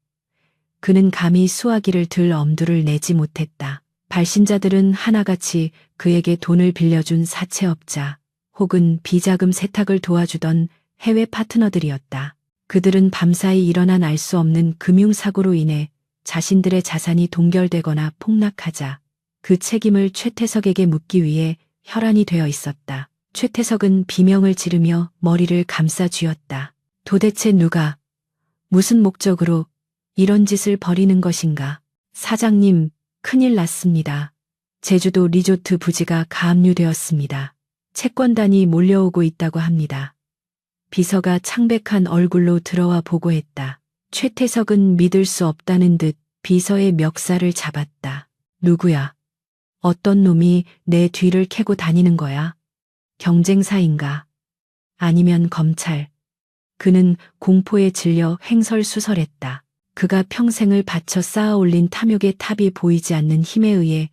Speaker 1: 그는 감히 수화기를 들 엄두를 내지 못했다. 발신자들은 하나같이 그에게 돈을 빌려준 사채업자 혹은 비자금 세탁을 도와주던 해외 파트너들이었다. 그들은 밤사이 일어난 알 수 없는 금융사고로 인해 자신들의 자산이 동결되거나 폭락하자 그 책임을 최태석에게 묻기 위해 혈안이 되어 있었다. 최태석은 비명을 지르며 머리를 감싸 쥐었다. 도대체 누가, 무슨 목적으로 이런 짓을 벌이는 것인가? 사장님, 큰일 났습니다. 제주도 리조트 부지가 가압류되었습니다. 채권단이 몰려오고 있다고 합니다. 비서가 창백한 얼굴로 들어와 보고했다. 최태석은 믿을 수 없다는 듯 비서의 멱살을 잡았다. 누구야? 어떤 놈이 내 뒤를 캐고 다니는 거야? 경쟁사인가? 아니면 검찰? 그는 공포에 질려 횡설수설했다. 그가 평생을 바쳐 쌓아올린 탐욕의 탑이 보이지 않는 힘에 의해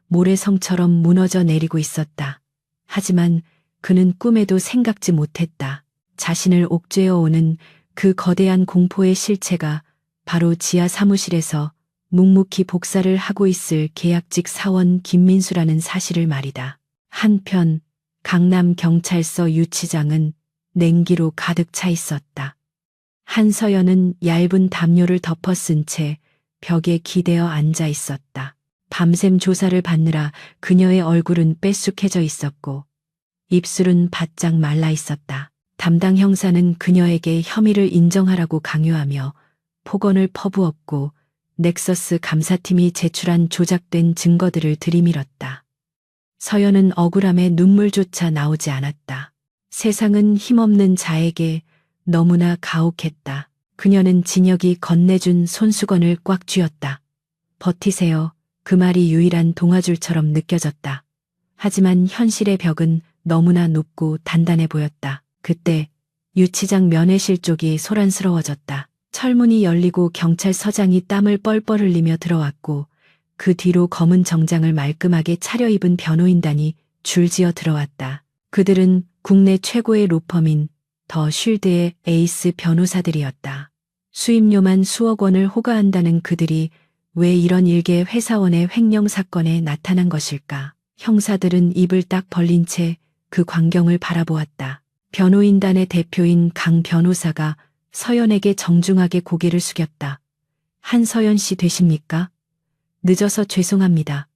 Speaker 1: 모래성처럼 무너져 내리고 있었다. 하지만 그는 꿈에도 생각지 못했다. 자신을 옥죄어 오는 그 거대한 공포의 실체가 바로 지하 사무실에서 묵묵히 복사를 하고 있을 계약직 사원 김민수라는 사실을 말이다. 한편 강남경찰서 유치장은 냉기로 가득 차 있었다. 한서연은 얇은 담요를 덮어 쓴 채 벽에 기대어 앉아 있었다. 밤샘 조사를 받느라 그녀의 얼굴은 빼쑥해져 있었고 입술은 바짝 말라 있었다. 담당 형사는 그녀에게 혐의를 인정하라고 강요하며 폭언을 퍼부었고 넥서스 감사팀이 제출한 조작된 증거들을 들이밀었다. 서연은 억울함에 눈물조차 나오지 않았다. 세상은 힘없는 자에게 너무나 가혹했다. 그녀는 진혁이 건네준 손수건을 꽉 쥐었다. 버티세요. 그 말이 유일한 동화줄처럼 느껴졌다. 하지만 현실의 벽은 너무나 높고 단단해 보였다. 그때 유치장 면회실 쪽이 소란스러워졌다. 철문이 열리고 경찰서장이 땀을 뻘뻘 흘리며 들어왔고 그 뒤로 검은 정장을 말끔하게 차려입은 변호인단이 줄지어 들어왔다. 그들은 국내 최고의 로펌인 더 쉴드의 에이스 변호사들이었다. 수임료만 수억 원을 호가한다는 그들이 왜 이런 일개 회사원의 횡령 사건에 나타난 것일까? 형사들은 입을 딱 벌린 채 그 광경을 바라보았다. 변호인단의 대표인 강 변호사가 서연에게 정중하게 고개를 숙였다. 한서연 씨 되십니까? 늦어서 죄송합니다.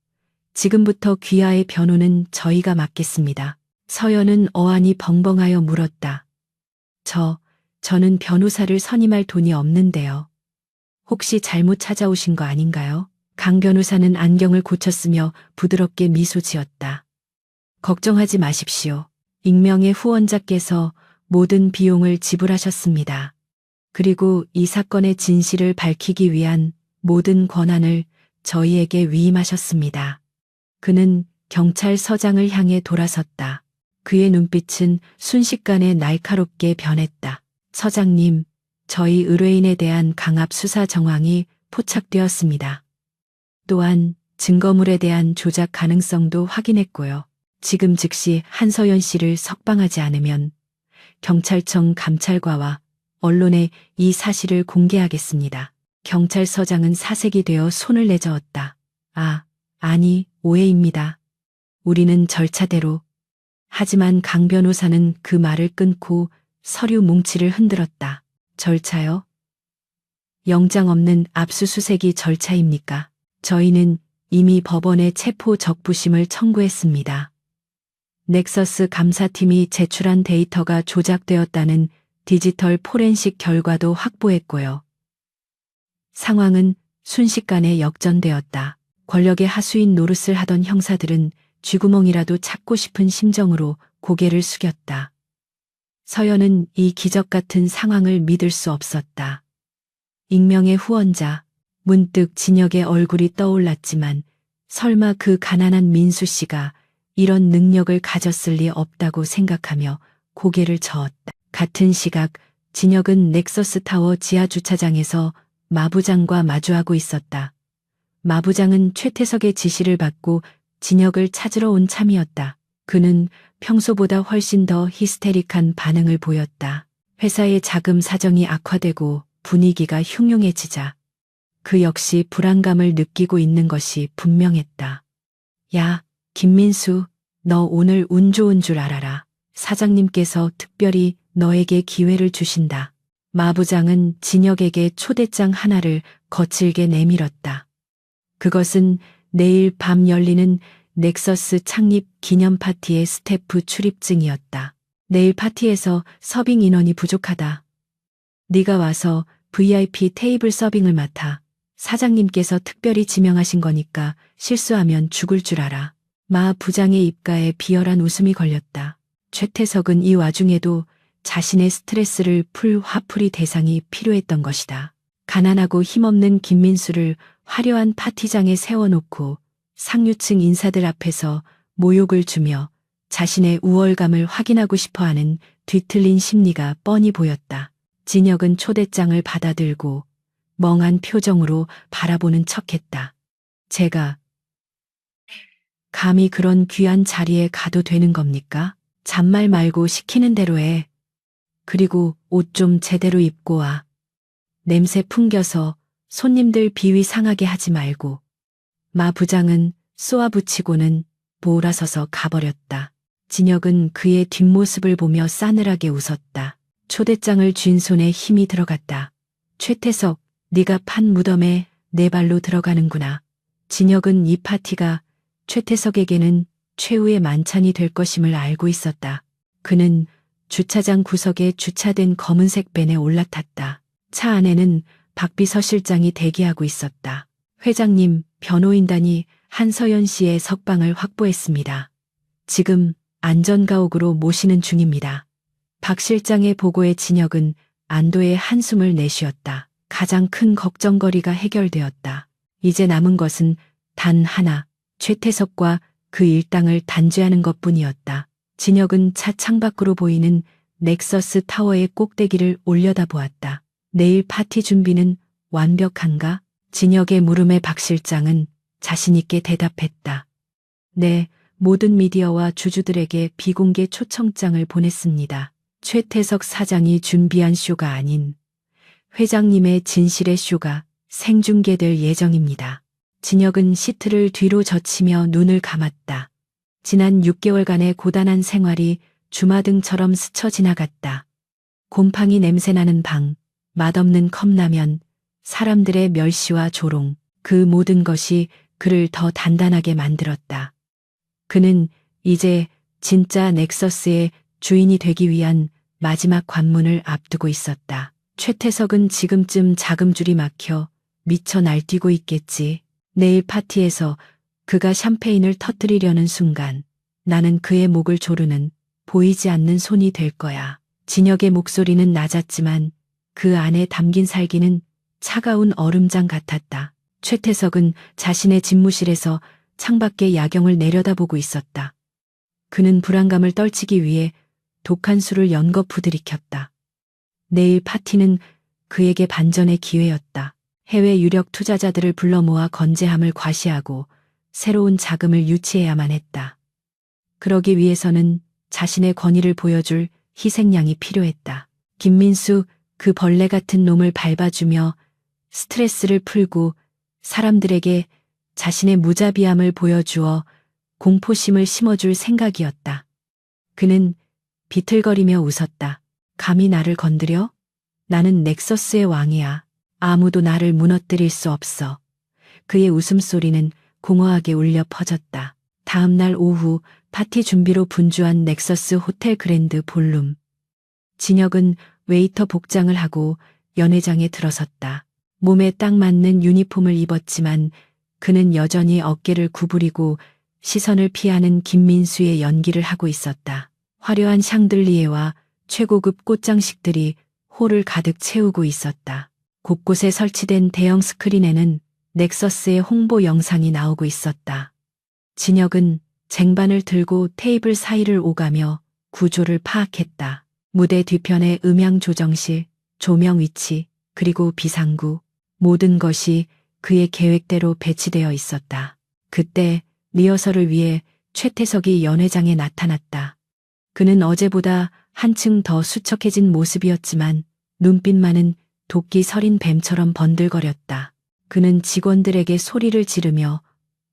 Speaker 1: 지금부터 귀하의 변호는 저희가 맡겠습니다. 서연은 어안이 벙벙하여 물었다. 저는 변호사를 선임할 돈이 없는데요. 혹시 잘못 찾아오신 거 아닌가요? 강 변호사는 안경을 고쳤으며 부드럽게 미소 지었다. 걱정하지 마십시오. 익명의 후원자께서 모든 비용을 지불하셨습니다. 그리고 이 사건의 진실을 밝히기 위한 모든 권한을 저희에게 위임하셨습니다. 그는 경찰서장을 향해 돌아섰다. 그의 눈빛은 순식간에 날카롭게 변했다. 서장님, 저희 의뢰인에 대한 강압 수사 정황이 포착되었습니다. 또한 증거물에 대한 조작 가능성도 확인했고요. 지금 즉시 한서연 씨를 석방하지 않으면 경찰청 감찰과와 언론에 이 사실을 공개하겠습니다. 경찰서장은 사색이 되어 손을 내저었다. 아니, 오해입니다. 우리는 절차대로. 하지만 강 변호사는 그 말을 끊고 서류 뭉치를 흔들었다. 절차요? 영장 없는 압수수색이 절차입니까? 저희는 이미 법원에 체포 적부심을 청구했습니다. 넥서스 감사팀이 제출한 데이터가 조작되었다는 디지털 포렌식 결과도 확보했고요. 상황은 순식간에 역전되었다. 권력의 하수인 노릇을 하던 형사들은 쥐구멍이라도 찾고 싶은 심정으로 고개를 숙였다. 서연은 이 기적 같은 상황을 믿을 수 없었다. 익명의 후원자, 문득 진혁의 얼굴이 떠올랐지만 설마 그 가난한 민수 씨가 이런 능력을 가졌을 리 없다고 생각하며 고개를 저었다. 같은 시각 진혁은 넥서스 타워 지하 주차장에서 마부장과 마주하고 있었다. 마부장은 최태석의 지시를 받고 진혁을 찾으러 온 참이었다. 그는 평소보다 훨씬 더 히스테릭한 반응을 보였다. 회사의 자금 사정이 악화되고 분위기가 흉흉해지자 그 역시 불안감을 느끼고 있는 것이 분명했다. 야, 김민수, 너 오늘 운 좋은 줄 알아라. 사장님께서 특별히 너에게 기회를 주신다. 마부장은 진혁에게 초대장 하나를 거칠게 내밀었다. 그것은 내일 밤 열리는 넥서스 창립 기념 파티의 스태프 출입증이었다. 내일 파티에서 서빙 인원이 부족하다. 네가 와서 VIP 테이블 서빙을 맡아. 사장님께서 특별히 지명하신 거니까 실수하면 죽을 줄 알아. 마 부장의 입가에 비열한 웃음이 걸렸다. 최태석은 이 와중에도 자신의 스트레스를 풀 화풀이 대상이 필요했던 것이다. 가난하고 힘없는 김민수를 화려한 파티장에 세워놓고 상류층 인사들 앞에서 모욕을 주며 자신의 우월감을 확인하고 싶어하는 뒤틀린 심리가 뻔히 보였다. 진혁은 초대장을 받아들고 멍한 표정으로 바라보는 척했다. 제가 감히 그런 귀한 자리에 가도 되는 겁니까? 잔말 말고 시키는 대로 해. 그리고 옷 좀 제대로 입고 와. 냄새 풍겨서 손님들 비위 상하게 하지 말고. 마 부장은 쏘아붙이고는 몰아서서 가버렸다. 진혁은 그의 뒷모습을 보며 싸늘하게 웃었다. 초대장을 쥔 손에 힘이 들어갔다. 최태석, 네가 판 무덤에 내 발로 들어가는구나. 진혁은 이 파티가 최태석에게는 최후의 만찬이 될 것임을 알고 있었다. 그는 주차장 구석에 주차된 검은색 벤에 올라탔다. 차 안에는 박비서 실장이 대기하고 있었다. 회장님, 변호인단이 한서연 씨의 석방을 확보했습니다. 지금 안전가옥으로 모시는 중입니다. 박 실장의 보고에 진혁은 안도의 한숨을 내쉬었다. 가장 큰 걱정거리가 해결되었다. 이제 남은 것은 단 하나, 최태석과 그 일당을 단죄하는 것뿐이었다. 진혁은 차 창밖으로 보이는 넥서스 타워의 꼭대기를 올려다보았다. 내일 파티 준비는 완벽한가? 진혁의 물음에 박 실장은 자신있게 대답했다. 네, 모든 미디어와 주주들에게 비공개 초청장을 보냈습니다. 최태석 사장이 준비한 쇼가 아닌 회장님의 진실의 쇼가 생중계될 예정입니다. 진혁은 시트를 뒤로 젖히며 눈을 감았다. 지난 6개월간의 고단한 생활이 주마등처럼 스쳐 지나갔다. 곰팡이 냄새나는 방, 맛없는 컵라면, 사람들의 멸시와 조롱, 그 모든 것이 그를 더 단단하게 만들었다. 그는 이제 진짜 넥서스의 주인이 되기 위한 마지막 관문을 앞두고 있었다. 최태석은 지금쯤 자금줄이 막혀 미쳐 날뛰고 있겠지. 내일 파티에서 그가 샴페인을 터뜨리려는 순간 나는 그의 목을 조르는 보이지 않는 손이 될 거야. 진혁의 목소리는 낮았지만 그 안에 담긴 살기는 차가운 얼음장 같았다. 최태석은 자신의 집무실에서 창밖의 야경을 내려다보고 있었다. 그는 불안감을 떨치기 위해 독한 술을 연거푸 들이켰다. 내일 파티는 그에게 반전의 기회였다. 해외 유력 투자자들을 불러 모아 건재함을 과시하고 새로운 자금을 유치해야만 했다. 그러기 위해서는 자신의 권위를 보여줄 희생양이 필요했다. 김민수, 그 벌레 같은 놈을 밟아주며 스트레스를 풀고 사람들에게 자신의 무자비함을 보여주어 공포심을 심어줄 생각이었다. 그는 비틀거리며 웃었다. 감히 나를 건드려? 나는 넥서스의 왕이야. 아무도 나를 무너뜨릴 수 없어. 그의 웃음소리는 공허하게 울려 퍼졌다. 다음 날 오후 파티 준비로 분주한 넥서스 호텔 그랜드 볼룸. 진혁은 웨이터 복장을 하고 연회장에 들어섰다. 몸에 딱 맞는 유니폼을 입었지만 그는 여전히 어깨를 구부리고 시선을 피하는 김민수의 연기를 하고 있었다. 화려한 샹들리에와 최고급 꽃장식들이 홀을 가득 채우고 있었다. 곳곳에 설치된 대형 스크린에는 넥서스의 홍보 영상이 나오고 있었다. 진혁은 쟁반을 들고 테이블 사이를 오가며 구조를 파악했다. 무대 뒤편의 음향 조정실, 조명 위치, 그리고 비상구, 모든 것이 그의 계획대로 배치되어 있었다. 그때 리허설을 위해 최태석이 연회장에 나타났다. 그는 어제보다 한층 더 수척해진 모습이었지만 눈빛만은 도끼 서린 뱀처럼 번들거렸다. 그는 직원들에게 소리를 지르며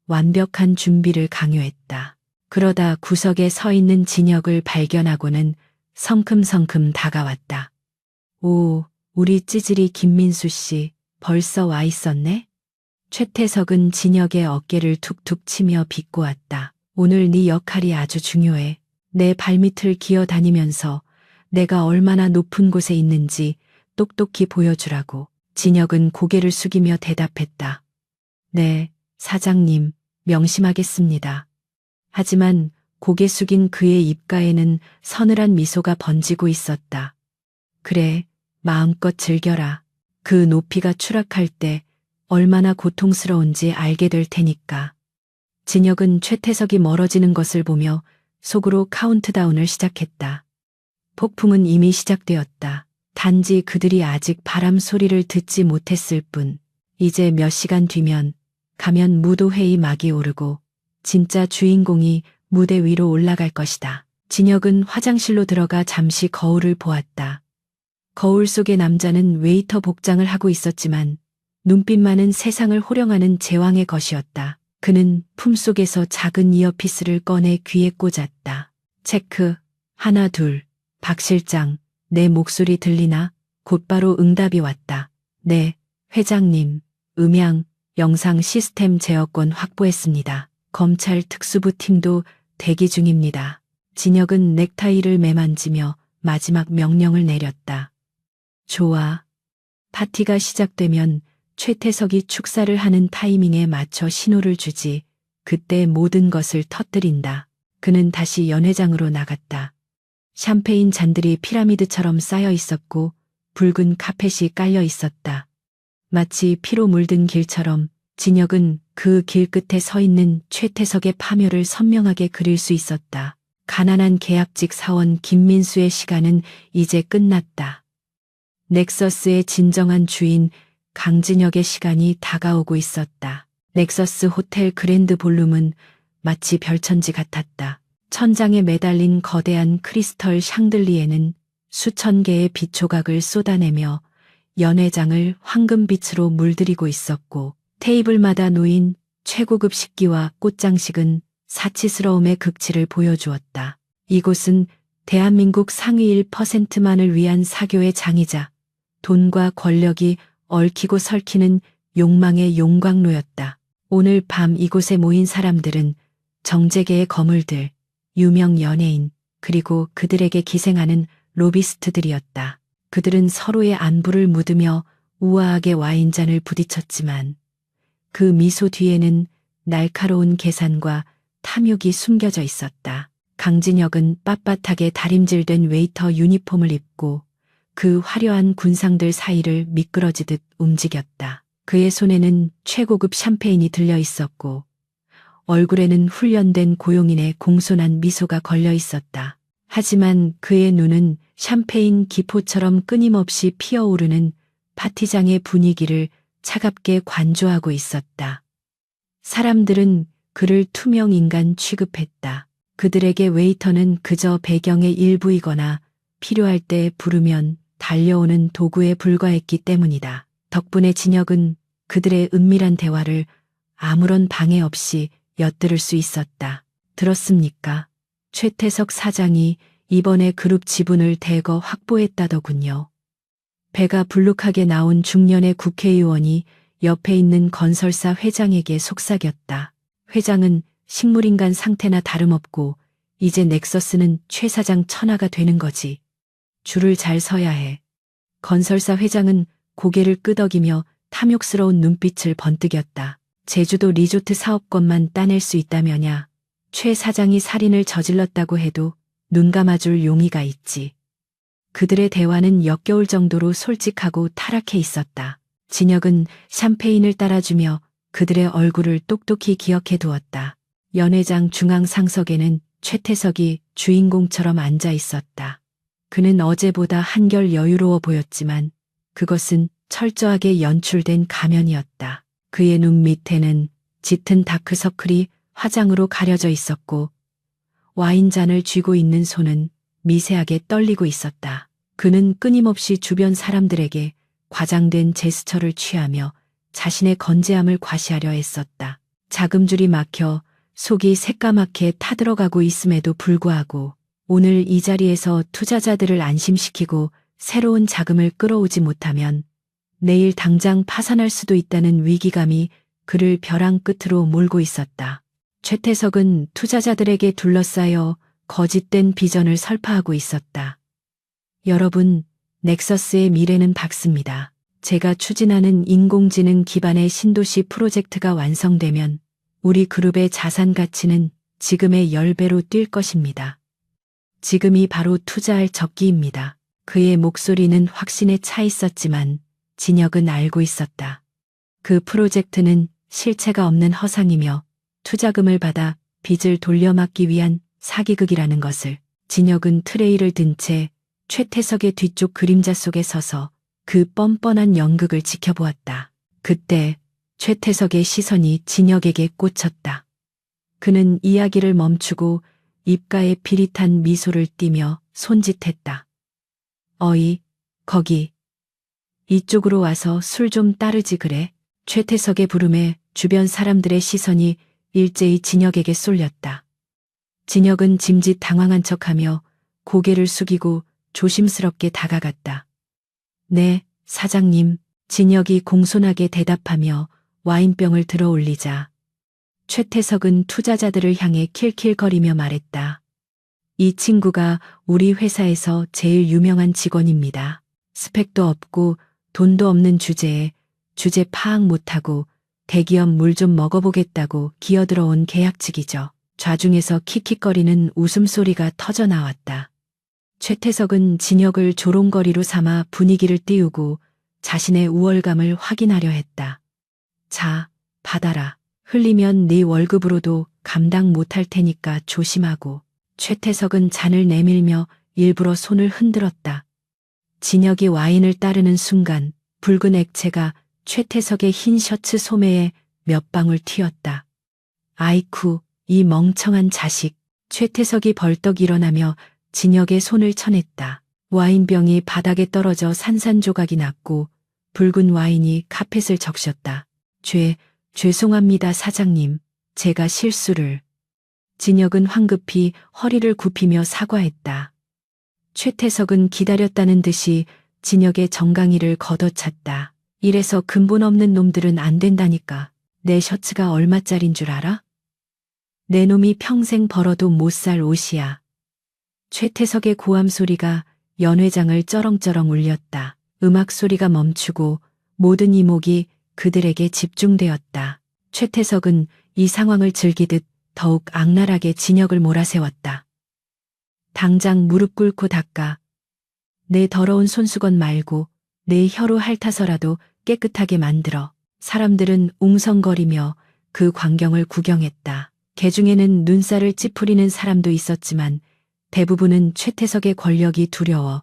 Speaker 1: 완벽한 준비를 강요했다. 그러다 구석에 서 있는 진혁을 발견하고는 성큼성큼 다가왔다. 오, 우리 찌질이 김민수 씨, 벌써 와 있었네? 최태석은 진혁의 어깨를 툭툭 치며 비꼬았다. 오늘 네 역할이 아주 중요해. 내 발밑을 기어다니면서 내가 얼마나 높은 곳에 있는지 똑똑히 보여주라고. 진혁은 고개를 숙이며 대답했다. 네, 사장님, 명심하겠습니다. 하지만 고개 숙인 그의 입가에는 서늘한 미소가 번지고 있었다. 그래, 마음껏 즐겨라. 그 높이가 추락할 때 얼마나 고통스러운지 알게 될 테니까. 진혁은 최태석이 멀어지는 것을 보며 속으로 카운트다운을 시작했다. 폭풍은 이미 시작되었다. 단지 그들이 아직 바람 소리를 듣지 못했을 뿐. 이제 몇 시간 뒤면 가면 무도회의 막이 오르고 진짜 주인공이 무대 위로 올라갈 것이다. 진혁은 화장실로 들어가 잠시 거울을 보았다. 거울 속의 남자는 웨이터 복장을 하고 있었지만 눈빛만은 세상을 호령하는 제왕의 것이었다. 그는 품속에서 작은 이어피스를 꺼내 귀에 꽂았다. 체크, 하나 둘, 박 실장, 내 목소리 들리나? 곧바로 응답이 왔다. 네, 회장님, 음향, 영상 시스템 제어권 확보했습니다. 검찰 특수부 팀도 대기 중입니다. 진혁은 넥타이를 매만지며 마지막 명령을 내렸다. 좋아. 파티가 시작되면 최태석이 축사를 하는 타이밍에 맞춰 신호를 주지. 그때 모든 것을 터뜨린다. 그는 다시 연회장으로 나갔다. 샴페인 잔들이 피라미드처럼 쌓여 있었고 붉은 카펫이 깔려 있었다. 마치 피로 물든 길처럼 진혁은 그 길 끝에 서 있는 최태석의 파묘를 선명하게 그릴 수 있었다. 가난한 계약직 사원 김민수의 시간은 이제 끝났다. 넥서스의 진정한 주인 강진혁의 시간이 다가오고 있었다. 넥서스 호텔 그랜드 볼룸은 마치 별천지 같았다. 천장에 매달린 거대한 크리스털 샹들리에는 수천 개의 빛 조각을 쏟아내며 연회장을 황금빛으로 물들이고 있었고, 테이블마다 놓인 최고급 식기와 꽃장식은 사치스러움의 극치를 보여주었다. 이곳은 대한민국 상위 1%만을 위한 사교의 장이자 돈과 권력이 얽히고 설키는 욕망의 용광로였다. 오늘 밤 이곳에 모인 사람들은 정재계의 거물들, 유명 연예인, 그리고 그들에게 기생하는 로비스트들이었다. 그들은 서로의 안부를 묻으며 우아하게 와인잔을 부딪혔지만 그 미소 뒤에는 날카로운 계산과 탐욕이 숨겨져 있었다. 강진혁은 빳빳하게 다림질된 웨이터 유니폼을 입고 그 화려한 군상들 사이를 미끄러지듯 움직였다. 그의 손에는 최고급 샴페인이 들려 있었고 얼굴에는 훈련된 고용인의 공손한 미소가 걸려 있었다. 하지만 그의 눈은 샴페인 기포처럼 끊임없이 피어오르는 파티장의 분위기를 차갑게 관조하고 있었다. 사람들은 그를 투명 인간 취급했다. 그들에게 웨이터는 그저 배경의 일부이거나 필요할 때 부르면 달려오는 도구에 불과했기 때문이다. 덕분에 진혁은 그들의 은밀한 대화를 아무런 방해 없이 엿들을 수 있었다. 들었습니까? 최태석 사장이 이번에 그룹 지분을 대거 확보했다더군요. 배가 불룩하게 나온 중년의 국회의원이 옆에 있는 건설사 회장에게 속삭였다. 회장은 식물인간 상태나 다름없고 이제 넥서스는 최 사장 천하가 되는 거지. 줄을 잘 서야 해. 건설사 회장은 고개를 끄덕이며 탐욕스러운 눈빛을 번뜩였다. 제주도 리조트 사업권만 따낼 수 있다면야 최 사장이 살인을 저질렀다고 해도 눈 감아줄 용의가 있지. 그들의 대화는 역겨울 정도로 솔직하고 타락해 있었다. 진혁은 샴페인을 따라주며 그들의 얼굴을 똑똑히 기억해 두었다. 연회장 중앙 상석에는 최태석이 주인공처럼 앉아 있었다. 그는 어제보다 한결 여유로워 보였지만 그것은 철저하게 연출된 가면이었다. 그의 눈 밑에는 짙은 다크서클이 화장으로 가려져 있었고 와인잔을 쥐고 있는 손은 미세하게 떨리고 있었다. 그는 끊임없이 주변 사람들에게 과장된 제스처를 취하며 자신의 건재함을 과시하려 했었다. 자금줄이 막혀 속이 새까맣게 타들어가고 있음에도 불구하고 오늘 이 자리에서 투자자들을 안심시키고 새로운 자금을 끌어오지 못하면 내일 당장 파산할 수도 있다는 위기감이 그를 벼랑 끝으로 몰고 있었다. 최태석은 투자자들에게 둘러싸여 거짓된 비전을 설파하고 있었다. 여러분, 넥서스의 미래는 밝습니다. 제가 추진하는 인공지능 기반의 신도시 프로젝트가 완성되면 우리 그룹의 자산 가치는 지금의 10배로 뛸 것입니다. 지금이 바로 투자할 적기입니다. 그의 목소리는 확신에 차 있었지만 진혁은 알고 있었다. 그 프로젝트는 실체가 없는 허상이며 투자금을 받아 빚을 돌려막기 위한 사기극이라는 것을. 진혁은 트레이를 든 채 최태석의 뒤쪽 그림자 속에 서서 그 뻔뻔한 연극을 지켜보았다. 그때 최태석의 시선이 진혁에게 꽂혔다. 그는 이야기를 멈추고 입가에 비릿한 미소를 띠며 손짓했다. 어이, 거기. 이쪽으로 와서 술 좀 따르지 그래. 최태석의 부름에 주변 사람들의 시선이 일제히 진혁에게 쏠렸다. 진혁은 짐짓 당황한 척하며 고개를 숙이고 조심스럽게 다가갔다. 네, 사장님. 진혁이 공손하게 대답하며 와인병을 들어 올리자 최태석은 투자자들을 향해 킬킬거리며 말했다. 이 친구가 우리 회사에서 제일 유명한 직원입니다. 스펙도 없고 돈도 없는 주제에 주제 파악 못하고 대기업 물 좀 먹어보겠다고 기어들어온 계약직이죠. 좌중에서 킥킥거리는 웃음소리가 터져 나왔다. 최태석은 진혁을 조롱거리로 삼아 분위기를 띄우고 자신의 우월감을 확인하려 했다. 자, 받아라. 흘리면 네 월급으로도 감당 못할 테니까 조심하고. 최태석은 잔을 내밀며 일부러 손을 흔들었다. 진혁이 와인을 따르는 순간 붉은 액체가 최태석의 흰 셔츠 소매에 몇 방울 튀었다. 아이쿠, 이 멍청한 자식. 최태석이 벌떡 일어나며 진혁의 손을 쳐냈다. 와인병이 바닥에 떨어져 산산조각이 났고 붉은 와인이 카펫을 적셨다. 죄송합니다, 사장님. 제가 실수를. 진혁은 황급히 허리를 굽히며 사과했다. 최태석은 기다렸다는 듯이 진혁의 정강이를 걷어찼다. 이래서 근본 없는 놈들은 안 된다니까. 내 셔츠가 얼마짜린 줄 알아? 내 놈이 평생 벌어도 못 살 옷이야. 최태석의 고함 소리가 연 회장을 쩌렁쩌렁 울렸다. 음악 소리가 멈추고 모든 이목이 그들에게 집중되었다. 최태석은 이 상황을 즐기듯 더욱 악랄하게 진혁을 몰아세웠다. 당장 무릎 꿇고 닦아. 내 더러운 손수건 말고 내 혀로 핥아서라도 깨끗하게 만들어. 사람들은 웅성거리며 그 광경을 구경했다. 개중에는 눈살을 찌푸리는 사람도 있었지만 대부분은 최태석의 권력이 두려워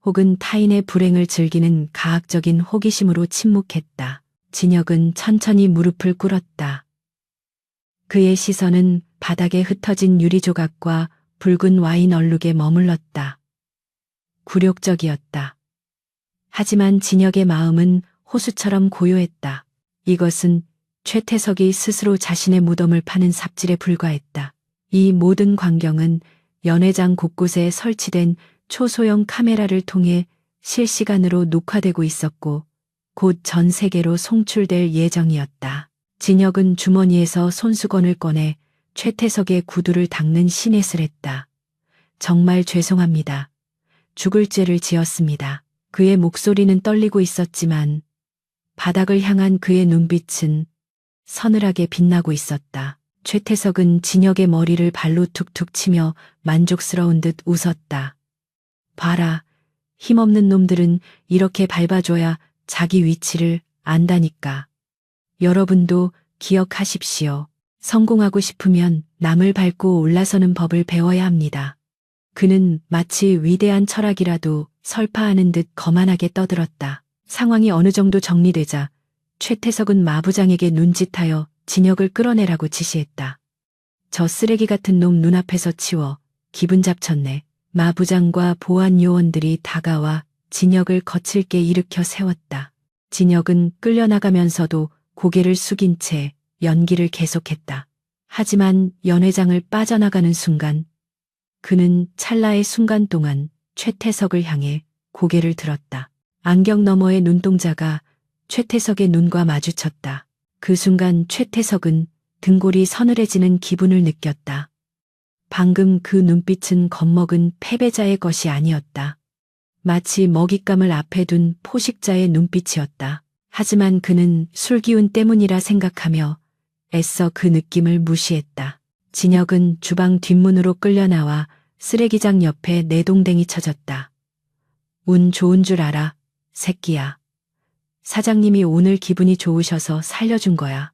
Speaker 1: 혹은 타인의 불행을 즐기는 가학적인 호기심으로 침묵했다. 진혁은 천천히 무릎을 꿇었다. 그의 시선은 바닥에 흩어진 유리 조각과 붉은 와인 얼룩에 머물렀다. 굴욕적이었다. 하지만 진혁의 마음은 호수처럼 고요했다. 이것은 최태석이 스스로 자신의 무덤을 파는 삽질에 불과했다. 이 모든 광경은 연회장 곳곳에 설치된 초소형 카메라를 통해 실시간으로 녹화되고 있었고 곧 전 세계로 송출될 예정이었다. 진혁은 주머니에서 손수건을 꺼내 최태석의 구두를 닦는 시넷을 했다. 정말 죄송합니다. 죽을 죄를 지었습니다. 그의 목소리는 떨리고 있었지만 바닥을 향한 그의 눈빛은 서늘하게 빛나고 있었다. 최태석은 진혁의 머리를 발로 툭툭 치며 만족스러운 듯 웃었다. 봐라, 힘없는 놈들은 이렇게 밟아줘야 자기 위치를 안다니까. 여러분도 기억하십시오. 성공하고 싶으면 남을 밟고 올라서는 법을 배워야 합니다. 그는 마치 위대한 철학이라도 설파하는 듯 거만하게 떠들었다. 상황이 어느 정도 정리되자 최태석은 마부장에게 눈짓하여 진혁을 끌어내라고 지시했다. 저 쓰레기 같은 놈 눈앞에서 치워. 기분 잡쳤네. 마부장과 보안 요원들이 다가와 진혁을 거칠게 일으켜 세웠다. 진혁은 끌려나가면서도 고개를 숙인 채 연기를 계속했다. 하지만 연 회장을 빠져나가는 순간 그는 찰나의 순간 동안 최태석을 향해 고개를 들었다. 안경 너머의 눈동자가 최태석의 눈과 마주쳤다. 그 순간 최태석은 등골이 서늘해지는 기분을 느꼈다. 방금 그 눈빛은 겁먹은 패배자의 것이 아니었다. 마치 먹잇감을 앞에 둔 포식자의 눈빛이었다. 하지만 그는 술기운 때문이라 생각하며 애써 그 느낌을 무시했다. 진혁은 주방 뒷문으로 끌려나와 쓰레기장 옆에 내동댕이 쳐졌다. 운 좋은 줄 알아, 새끼야. 사장님이 오늘 기분이 좋으셔서 살려준 거야.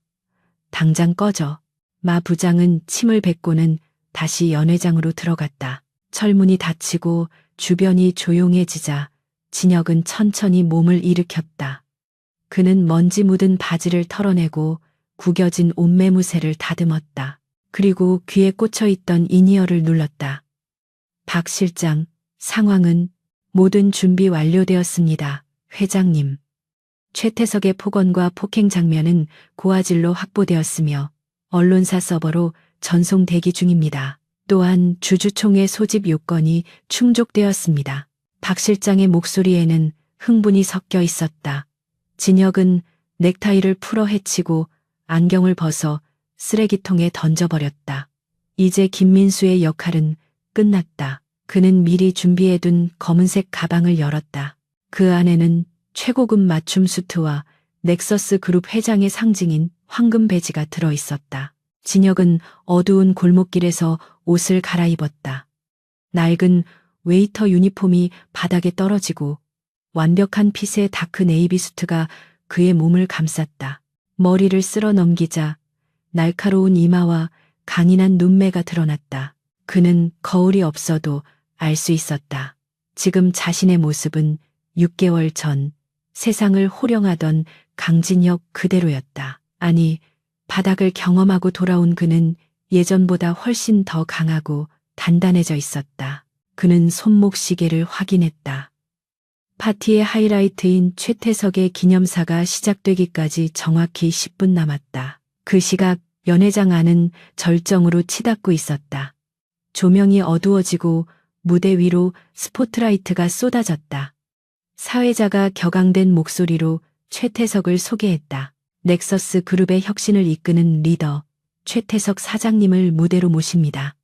Speaker 1: 당장 꺼져. 마 부장은 침을 뱉고는 다시 연회장으로 들어갔다. 철문이 닫히고 주변이 조용해지자 진혁은 천천히 몸을 일으켰다. 그는 먼지 묻은 바지를 털어내고 구겨진 옷매무새를 다듬었다. 그리고 귀에 꽂혀있던 인이어를 눌렀다. 박 실장, 상황은 모든 준비 완료되었습니다. 회장님. 최태석의 폭언과 폭행 장면은 고화질로 확보되었으며 언론사 서버로 전송 대기 중입니다. 또한 주주총회 소집 요건이 충족되었습니다. 박 실장의 목소리에는 흥분이 섞여 있었다. 진혁은 넥타이를 풀어 헤치고 안경을 벗어 쓰레기통에 던져버렸다. 이제 김민수의 역할은 끝났다. 그는 미리 준비해둔 검은색 가방을 열었다. 그 안에는 최고급 맞춤 수트와 넥서스 그룹 회장의 상징인 황금 배지가 들어있었다. 진혁은 어두운 골목길에서 옷을 갈아입었다. 낡은 웨이터 유니폼이 바닥에 떨어지고 완벽한 핏의 다크 네이비 수트가 그의 몸을 감쌌다. 머리를 쓸어 넘기자 날카로운 이마와 강인한 눈매가 드러났다. 그는 거울이 없어도 알 수 있었다. 지금 자신의 모습은 6개월 전 세상을 호령하던 강진혁 그대로였다. 아니, 바닥을 경험하고 돌아온 그는 예전보다 훨씬 더 강하고 단단해져 있었다. 그는 손목 시계를 확인했다. 파티의 하이라이트인 최태석의 기념사가 시작되기까지 정확히 10분 남았다. 그 시각 연회장 안은 절정으로 치닫고 있었다. 조명이 어두워지고 무대 위로 스포트라이트가 쏟아졌다. 사회자가 격앙된 목소리로 최태석을 소개했다. 넥서스 그룹의 혁신을 이끄는 리더 최태석 사장님을 무대로 모십니다.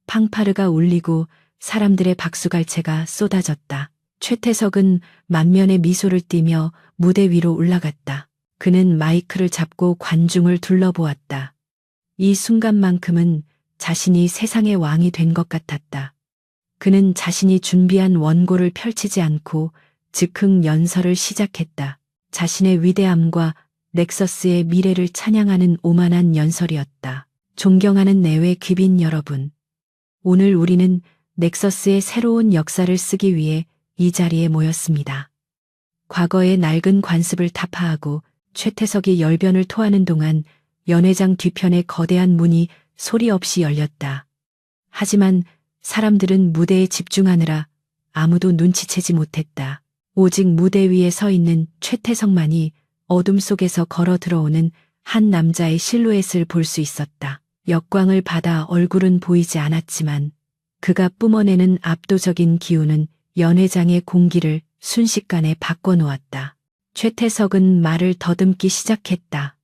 Speaker 1: 팡파르가 울리고 사람들의 박수갈채가 쏟아졌다. 최태석은 만면의 미소를 띠며 무대 위로 올라갔다. 그는 마이크를 잡고 관중을 둘러보았다. 이 순간만큼은 자신이 세상의 왕이 된 것 같았다. 그는 자신이 준비한 원고를 펼치지 않고 즉흥 연설을 시작했다. 자신의 위대함과 넥서스의 미래를 찬양하는 오만한 연설이었다. 존경하는 내외 귀빈 여러분. 오늘 우리는 넥서스의 새로운 역사를 쓰기 위해 이 자리에 모였습니다. 과거의 낡은 관습을 타파하고 최태석이 열변을 토하는 동안 연회장 뒤편의 거대한 문이 소리 없이 열렸다. 하지만 사람들은 무대에 집중하느라 아무도 눈치채지 못했다. 오직 무대 위에 서 있는 최태석만이 어둠 속에서 걸어 들어오는 한 남자의 실루엣을 볼 수 있었다. 역광을 받아 얼굴은 보이지 않았지만 그가 뿜어내는 압도적인 기운은 연회장의 공기를 순식간에 바꿔놓았다. 최태석은 말을 더듬기 시작했다.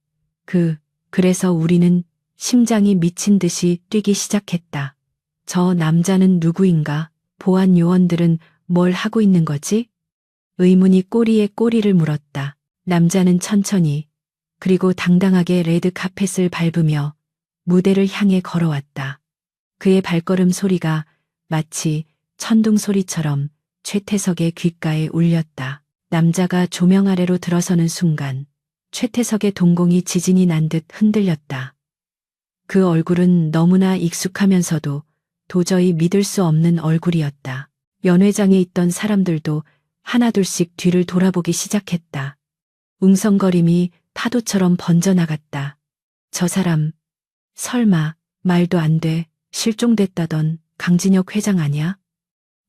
Speaker 1: 그래서 우리는 심장이 미친 듯이 뛰기 시작했다. 저 남자는 누구인가? 보안 요원들은 뭘 하고 있는 거지? 의문이 꼬리에 꼬리를 물었다. 남자는 천천히 그리고 당당하게 레드 카펫을 밟으며 무대를 향해 걸어왔다. 그의 발걸음 소리가 마치 천둥 소리처럼 최태석의 귓가에 울렸다. 남자가 조명 아래로 들어서는 순간 최태석의 동공이 지진이 난 듯 흔들렸다. 그 얼굴은 너무나 익숙하면서도 도저히 믿을 수 없는 얼굴이었다. 연회장에 있던 사람들도 하나둘씩 뒤를 돌아보기 시작했다. 웅성거림이 파도처럼 번져나갔다. 저 사람, 설마 말도 안 돼, 실종됐다던 강진혁 회장 아니야?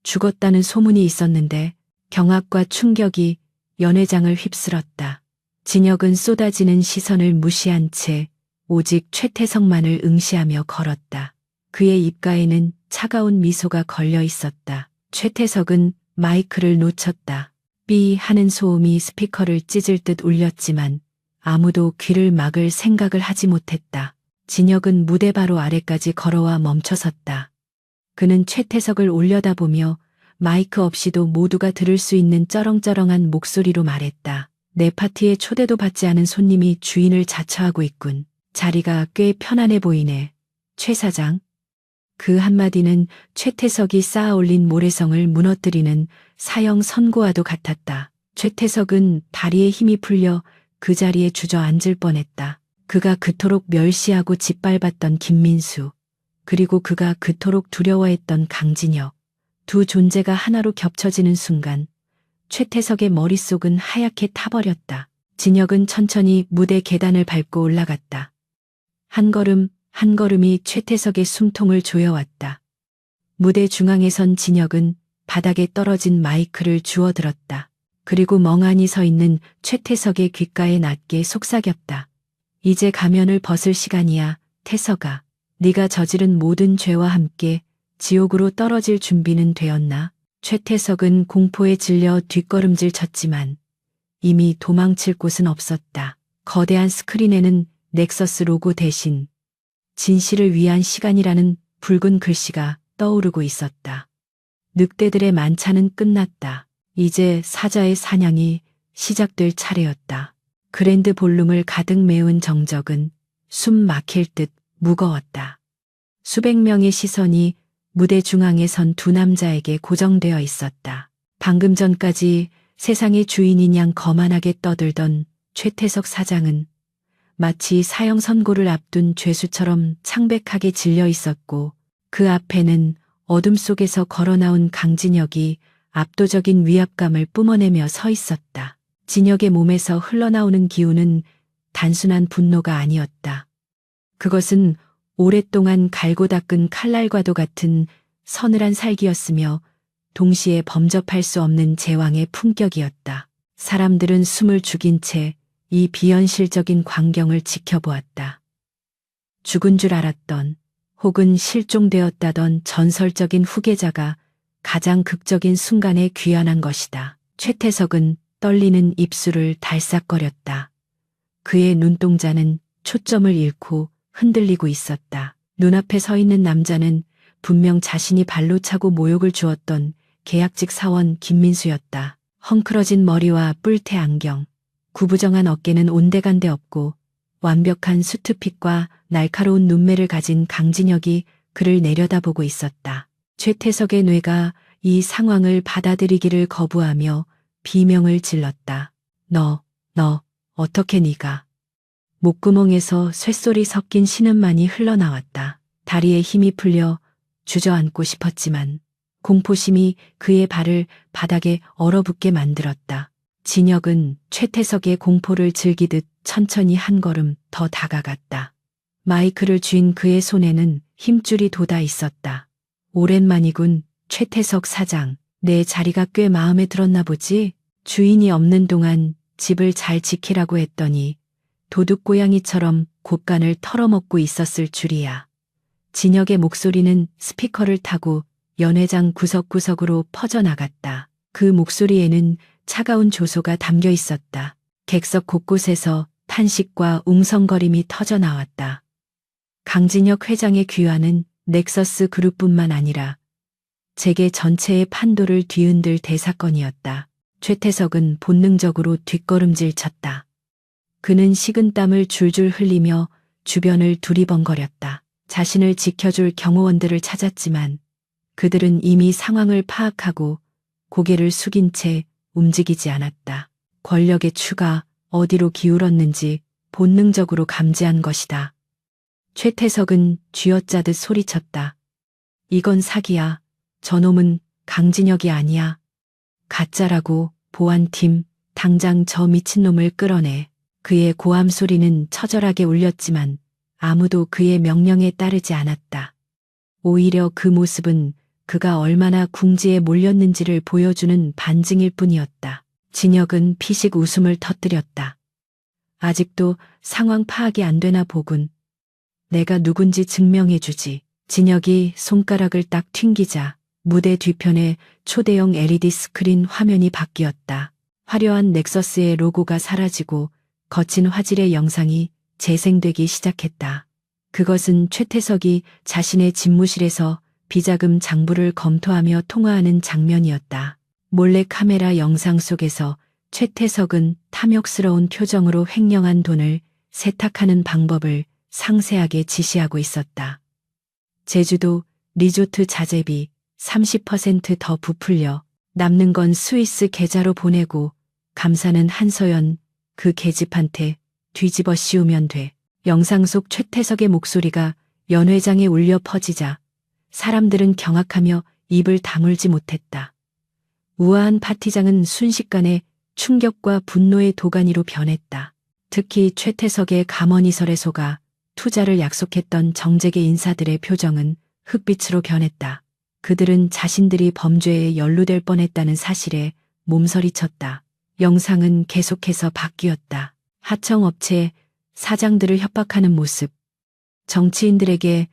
Speaker 1: 죽었다는 소문이 있었는데 경악과 충격이 연회장을 휩쓸었다. 진혁은 쏟아지는 시선을 무시한 채 오직 최태석만을 응시하며 걸었다. 그의 입가에는 차가운 미소가 걸려 있었다. 최태석은 마이크를 놓쳤다. 삐 하는 소음이 스피커를 찢을 듯 울렸지만 아무도 귀를 막을 생각을 하지 못했다. 진혁은 무대 바로 아래까지 걸어와 멈춰섰다. 그는 최태석을 올려다보며 마이크 없이도 모두가 들을 수 있는 쩌렁쩌렁한 목소리로 말했다. 내 파티에 초대도 받지 않은 손님이 주인을 자처하고 있군. 자리가 꽤 편안해 보이네. 최 사장. 그 한마디는 최태석이 쌓아올린 모래성을 무너뜨리는 사형 선고와도 같았다. 최태석은 다리에 힘이 풀려 그 자리에 주저앉을 뻔했다. 그가 그토록 멸시하고 짓밟았던 김민수, 그리고 그가 그토록 두려워했던 강진혁, 두 존재가 하나로 겹쳐지는 순간 최태석의 머릿속은 하얗게 타버렸다. 진혁은 천천히 무대 계단을 밟고 올라갔다. 한 걸음 한 걸음이 최태석의 숨통을 조여왔다. 무대 중앙에 선 진혁은 바닥에 떨어진 마이크를 주워들었다. 그리고 멍하니 서 있는 최태석의 귓가에 낮게 속삭였다. 이제 가면을 벗을 시간이야, 태석아. 네가 저지른 모든 죄와 함께 지옥으로 떨어질 준비는 되었나? 최태석은 공포에 질려 뒷걸음질 쳤지만 이미 도망칠 곳은 없었다. 거대한 스크린에는 넥서스 로고 대신 진실을 위한 시간이라는 붉은 글씨가 떠오르고 있었다. 늑대들의 만찬은 끝났다. 이제 사자의 사냥이 시작될 차례였다. 그랜드 볼룸을 가득 메운 정적은 숨 막힐 듯 무거웠다. 수백 명의 시선이 무대 중앙에 선 두 남자에게 고정되어 있었다. 방금 전까지 세상의 주인인 양 거만하게 떠들던 최태석 사장은 마치 사형 선고를 앞둔 죄수처럼 창백하게 질려 있었고 그 앞에는 어둠 속에서 걸어 나온 강진혁이 압도적인 위압감을 뿜어내며 서 있었다. 진혁의 몸에서 흘러나오는 기운은 단순한 분노가 아니었다. 그것은 오랫동안 갈고 닦은 칼날과도 같은 서늘한 살기였으며 동시에 범접할 수 없는 제왕의 품격이었다. 사람들은 숨을 죽인 채 이 비현실적인 광경을 지켜보았다. 죽은 줄 알았던 혹은 실종되었다던 전설적인 후계자가 가장 극적인 순간에 귀환한 것이다. 최태석은 떨리는 입술을 달싹거렸다. 그의 눈동자는 초점을 잃고 흔들리고 있었다. 눈앞에 서 있는 남자는 분명 자신이 발로 차고 모욕을 주었던 계약직 사원 김민수였다. 헝클어진 머리와 뿔테 안경, 구부정한 어깨는 온데간데 없고 완벽한 수트핏과 날카로운 눈매를 가진 강진혁이 그를 내려다보고 있었다. 최태석의 뇌가 이 상황을 받아들이기를 거부하며 비명을 질렀다. 너, 어떻게 네가. 목구멍에서 쇳소리 섞인 신음만이 흘러나왔다. 다리에 힘이 풀려 주저앉고 싶었지만 공포심이 그의 발을 바닥에 얼어붙게 만들었다. 진혁은 최태석의 공포를 즐기듯 천천히 한 걸음 더 다가갔다. 마이크를 쥔 그의 손에는 힘줄이 돋아 있었다. 오랜만이군, 최태석 사장. 내 자리가 꽤 마음에 들었나 보지? 주인이 없는 동안 집을 잘 지키라고 했더니 도둑고양이처럼 곳간을 털어먹고 있었을 줄이야. 진혁의 목소리는 스피커를 타고 연회장 구석구석으로 퍼져나갔다. 그 목소리에는 차가운 조소가 담겨 있었다. 객석 곳곳에서 탄식과 웅성거림이 터져나왔다. 강진혁 회장의 귀환은 넥서스 그룹뿐만 아니라 재계 전체의 판도를 뒤흔들 대사건이었다. 최태석은 본능적으로 뒷걸음질 쳤다. 그는 식은땀을 줄줄 흘리며 주변을 두리번거렸다. 자신을 지켜줄 경호원들을 찾았지만 그들은 이미 상황을 파악하고 고개를 숙인 채 움직이지 않았다. 권력의 추가 어디로 기울었는지 본능적으로 감지한 것이다. 최태석은 쥐어짜듯 소리쳤다. 이건 사기야. 저놈은 강진혁이 아니야. 가짜라고. 보안팀, 당장 저 미친놈을 끌어내. 그의 고함 소리는 처절하게 울렸지만 아무도 그의 명령에 따르지 않았다. 오히려 그 모습은 그가 얼마나 궁지에 몰렸는지를 보여주는 반증일 뿐이었다. 진혁은 피식 웃음을 터뜨렸다. 아직도 상황 파악이 안 되나 보군. 내가 누군지 증명해주지. 진혁이 손가락을 딱 튕기자 무대 뒤편에 초대형 LED 스크린 화면이 바뀌었다. 화려한 넥서스의 로고가 사라지고 거친 화질의 영상이 재생되기 시작했다. 그것은 최태석이 자신의 집무실에서 비자금 장부를 검토하며 통화하는 장면이었다. 몰래 카메라 영상 속에서 최태석은 탐욕스러운 표정으로 횡령한 돈을 세탁하는 방법을 상세하게 지시하고 있었다. 제주도 리조트 자재비 30%더 부풀려 남는 건 스위스 계좌로 보내고 감사는 한서연 그 계집한테 뒤집어 씌우면 돼. 영상 속 최태석의 목소리가 연회장에 울려 퍼지자 사람들은 경악하며 입을 다물지 못했다. 우아한 파티장은 순식간에 충격과 분노의 도가니로 변했다. 특히 최태석의 감언이설에 속아 투자를 약속했던 정재계 인사들의 표정은 흑빛으로 변했다. 그들은 자신들이 범죄에 연루될 뻔했다는 사실에 몸서리쳤다. 영상은 계속해서 바뀌었다. 하청업체 사장들을 협박하는 모습, 정치인들에게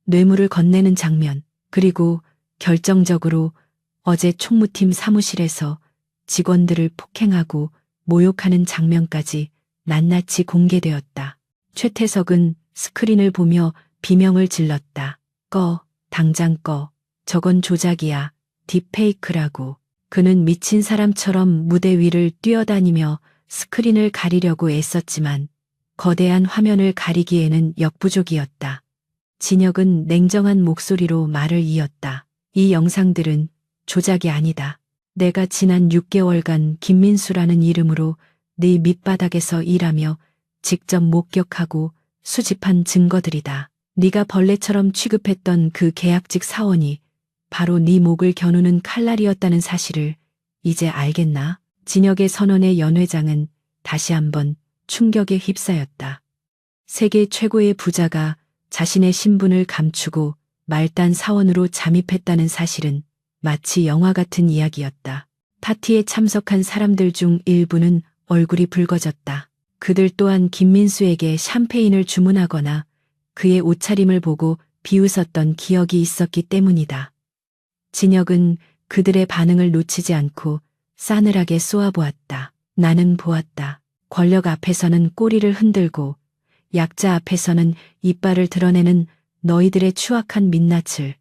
Speaker 1: 뇌물을 건네는 장면, 그리고 결정적으로 어제 총무팀 사무실에서 직원들을 폭행하고 모욕하는 장면까지 낱낱이 공개되었다. 최태석은 스크린을 보며 비명을 질렀다. 꺼, 당장 꺼. 저건 조작이야. 딥페이크라고. 그는 미친 사람처럼 무대 위를 뛰어다니며 스크린을 가리려고 애썼지만 거대한 화면을 가리기에는 역부족이었다. 진혁은 냉정한 목소리로 말을 이었다. 이 영상들은 조작이 아니다. 내가 지난 6개월간 김민수라는 이름으로 네 밑바닥에서 일하며 직접 목격하고 수집한 증거들이다. 네가 벌레처럼 취급했던 그 계약직 사원이 바로 네 목을 겨누는 칼날이었다는 사실을 이제 알겠나? 진혁의 선언에 연 회장은 다시 한번 충격에 휩싸였다. 세계 최고의 부자가 자신의 신분을 감추고 말단 사원으로 잠입했다는 사실은 마치 영화 같은 이야기였다. 파티에 참석한 사람들 중 일부는 얼굴이 붉어졌다. 그들 또한 김민수에게 샴페인을 주문하거나 그의 옷차림을 보고 비웃었던 기억이 있었기 때문이다. 진혁은 그들의 반응을 놓치지 않고 싸늘하게 쏘아보았다. 나는 보았다. 권력 앞에서는 꼬리를 흔들고 약자 앞에서는 이빨을 드러내는 너희들의 추악한 민낯을.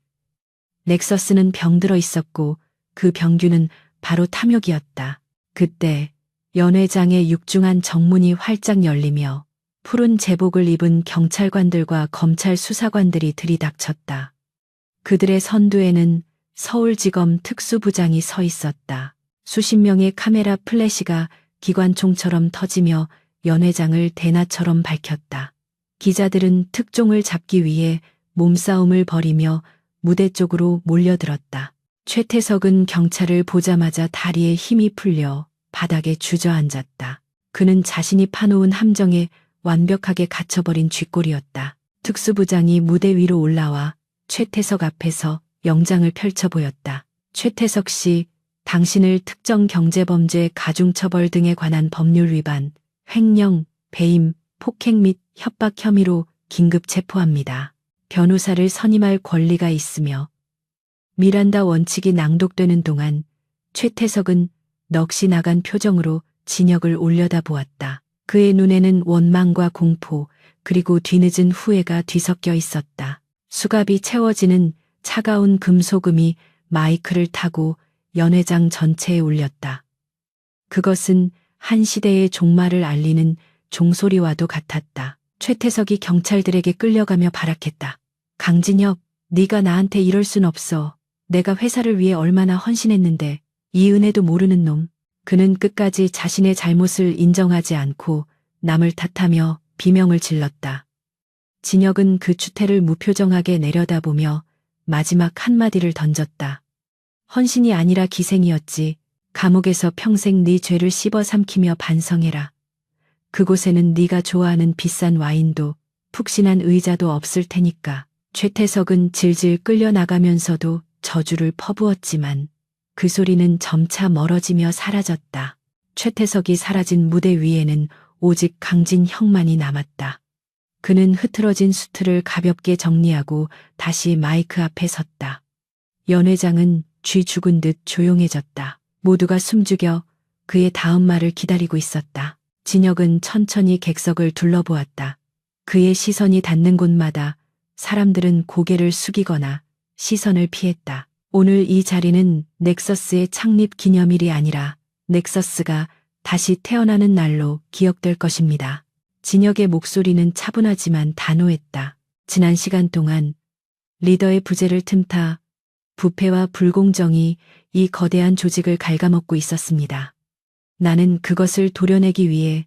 Speaker 1: 넥서스는 병들어 있었고 그 병균은 바로 탐욕이었다. 그때 연 회장의 육중한 정문이 활짝 열리며 푸른 제복을 입은 경찰관들과 검찰 수사관들이 들이닥쳤다. 그들의 선두에는 서울지검 특수부장이 서 있었다. 수십 명의 카메라 플래시가 기관총처럼 터지며 연 회장을 대나처럼 밝혔다. 기자들은 특종을 잡기 위해 몸싸움을 벌이며 무대 쪽으로 몰려들었다. 최태석은 경찰을 보자마자 다리에 힘이 풀려 바닥에 주저앉았다. 그는 자신이 파놓은 함정에 완벽하게 갇혀버린 쥐꼬리였다. 특수부장이 무대 위로 올라와 최태석 앞에서 영장을 펼쳐 보였다. 최태석 씨, 당신을 특정 경제범죄 가중처벌 등에 관한 법률 위반, 횡령, 배임, 폭행 및 협박 혐의로 긴급 체포합니다. 변호사를 선임할 권리가 있으며 미란다 원칙이 낭독되는 동안 최태석은 넋이 나간 표정으로 진혁을 올려다보았다. 그의 눈에는 원망과 공포 그리고 뒤늦은 후회가 뒤섞여 있었다. 수갑이 채워지는 차가운 금소금이 마이크를 타고 연 회장 전체에 울렸다. 그것은 한 시대의 종말을 알리는 종소리와도 같았다. 최태석이 경찰들에게 끌려가며 발악했다. 강진혁, 네가 나한테 이럴 순 없어. 내가 회사를 위해 얼마나 헌신했는데 이 은혜도 모르는 놈. 그는 끝까지 자신의 잘못을 인정하지 않고 남을 탓하며 비명을 질렀다. 진혁은 그 추태를 무표정하게 내려다보며 마지막 한마디를 던졌다. 헌신이 아니라 기생이었지. 감옥에서 평생 네 죄를 씹어 삼키며 반성해라. 그곳에는 네가 좋아하는 비싼 와인도 푹신한 의자도 없을 테니까. 최태석은 질질 끌려나가면서도 저주를 퍼부었지만 그 소리는 점차 멀어지며 사라졌다. 최태석이 사라진 무대 위에는 오직 강진혁만이 남았다. 그는 흐트러진 수트를 가볍게 정리하고 다시 마이크 앞에 섰다. 연 회장은 쥐 죽은 듯 조용해졌다. 모두가 숨죽여 그의 다음 말을 기다리고 있었다. 진혁은 천천히 객석을 둘러보았다. 그의 시선이 닿는 곳마다 사람들은 고개를 숙이거나 시선을 피했다. 오늘 이 자리는 넥서스의 창립 기념일이 아니라 넥서스가 다시 태어나는 날로 기억될 것입니다. 진혁의 목소리는 차분하지만 단호했다. 지난 시간 동안 리더의 부재를 틈타 부패와 불공정이 이 거대한 조직을 갉아먹고 있었습니다. 나는 그것을 도려내기 위해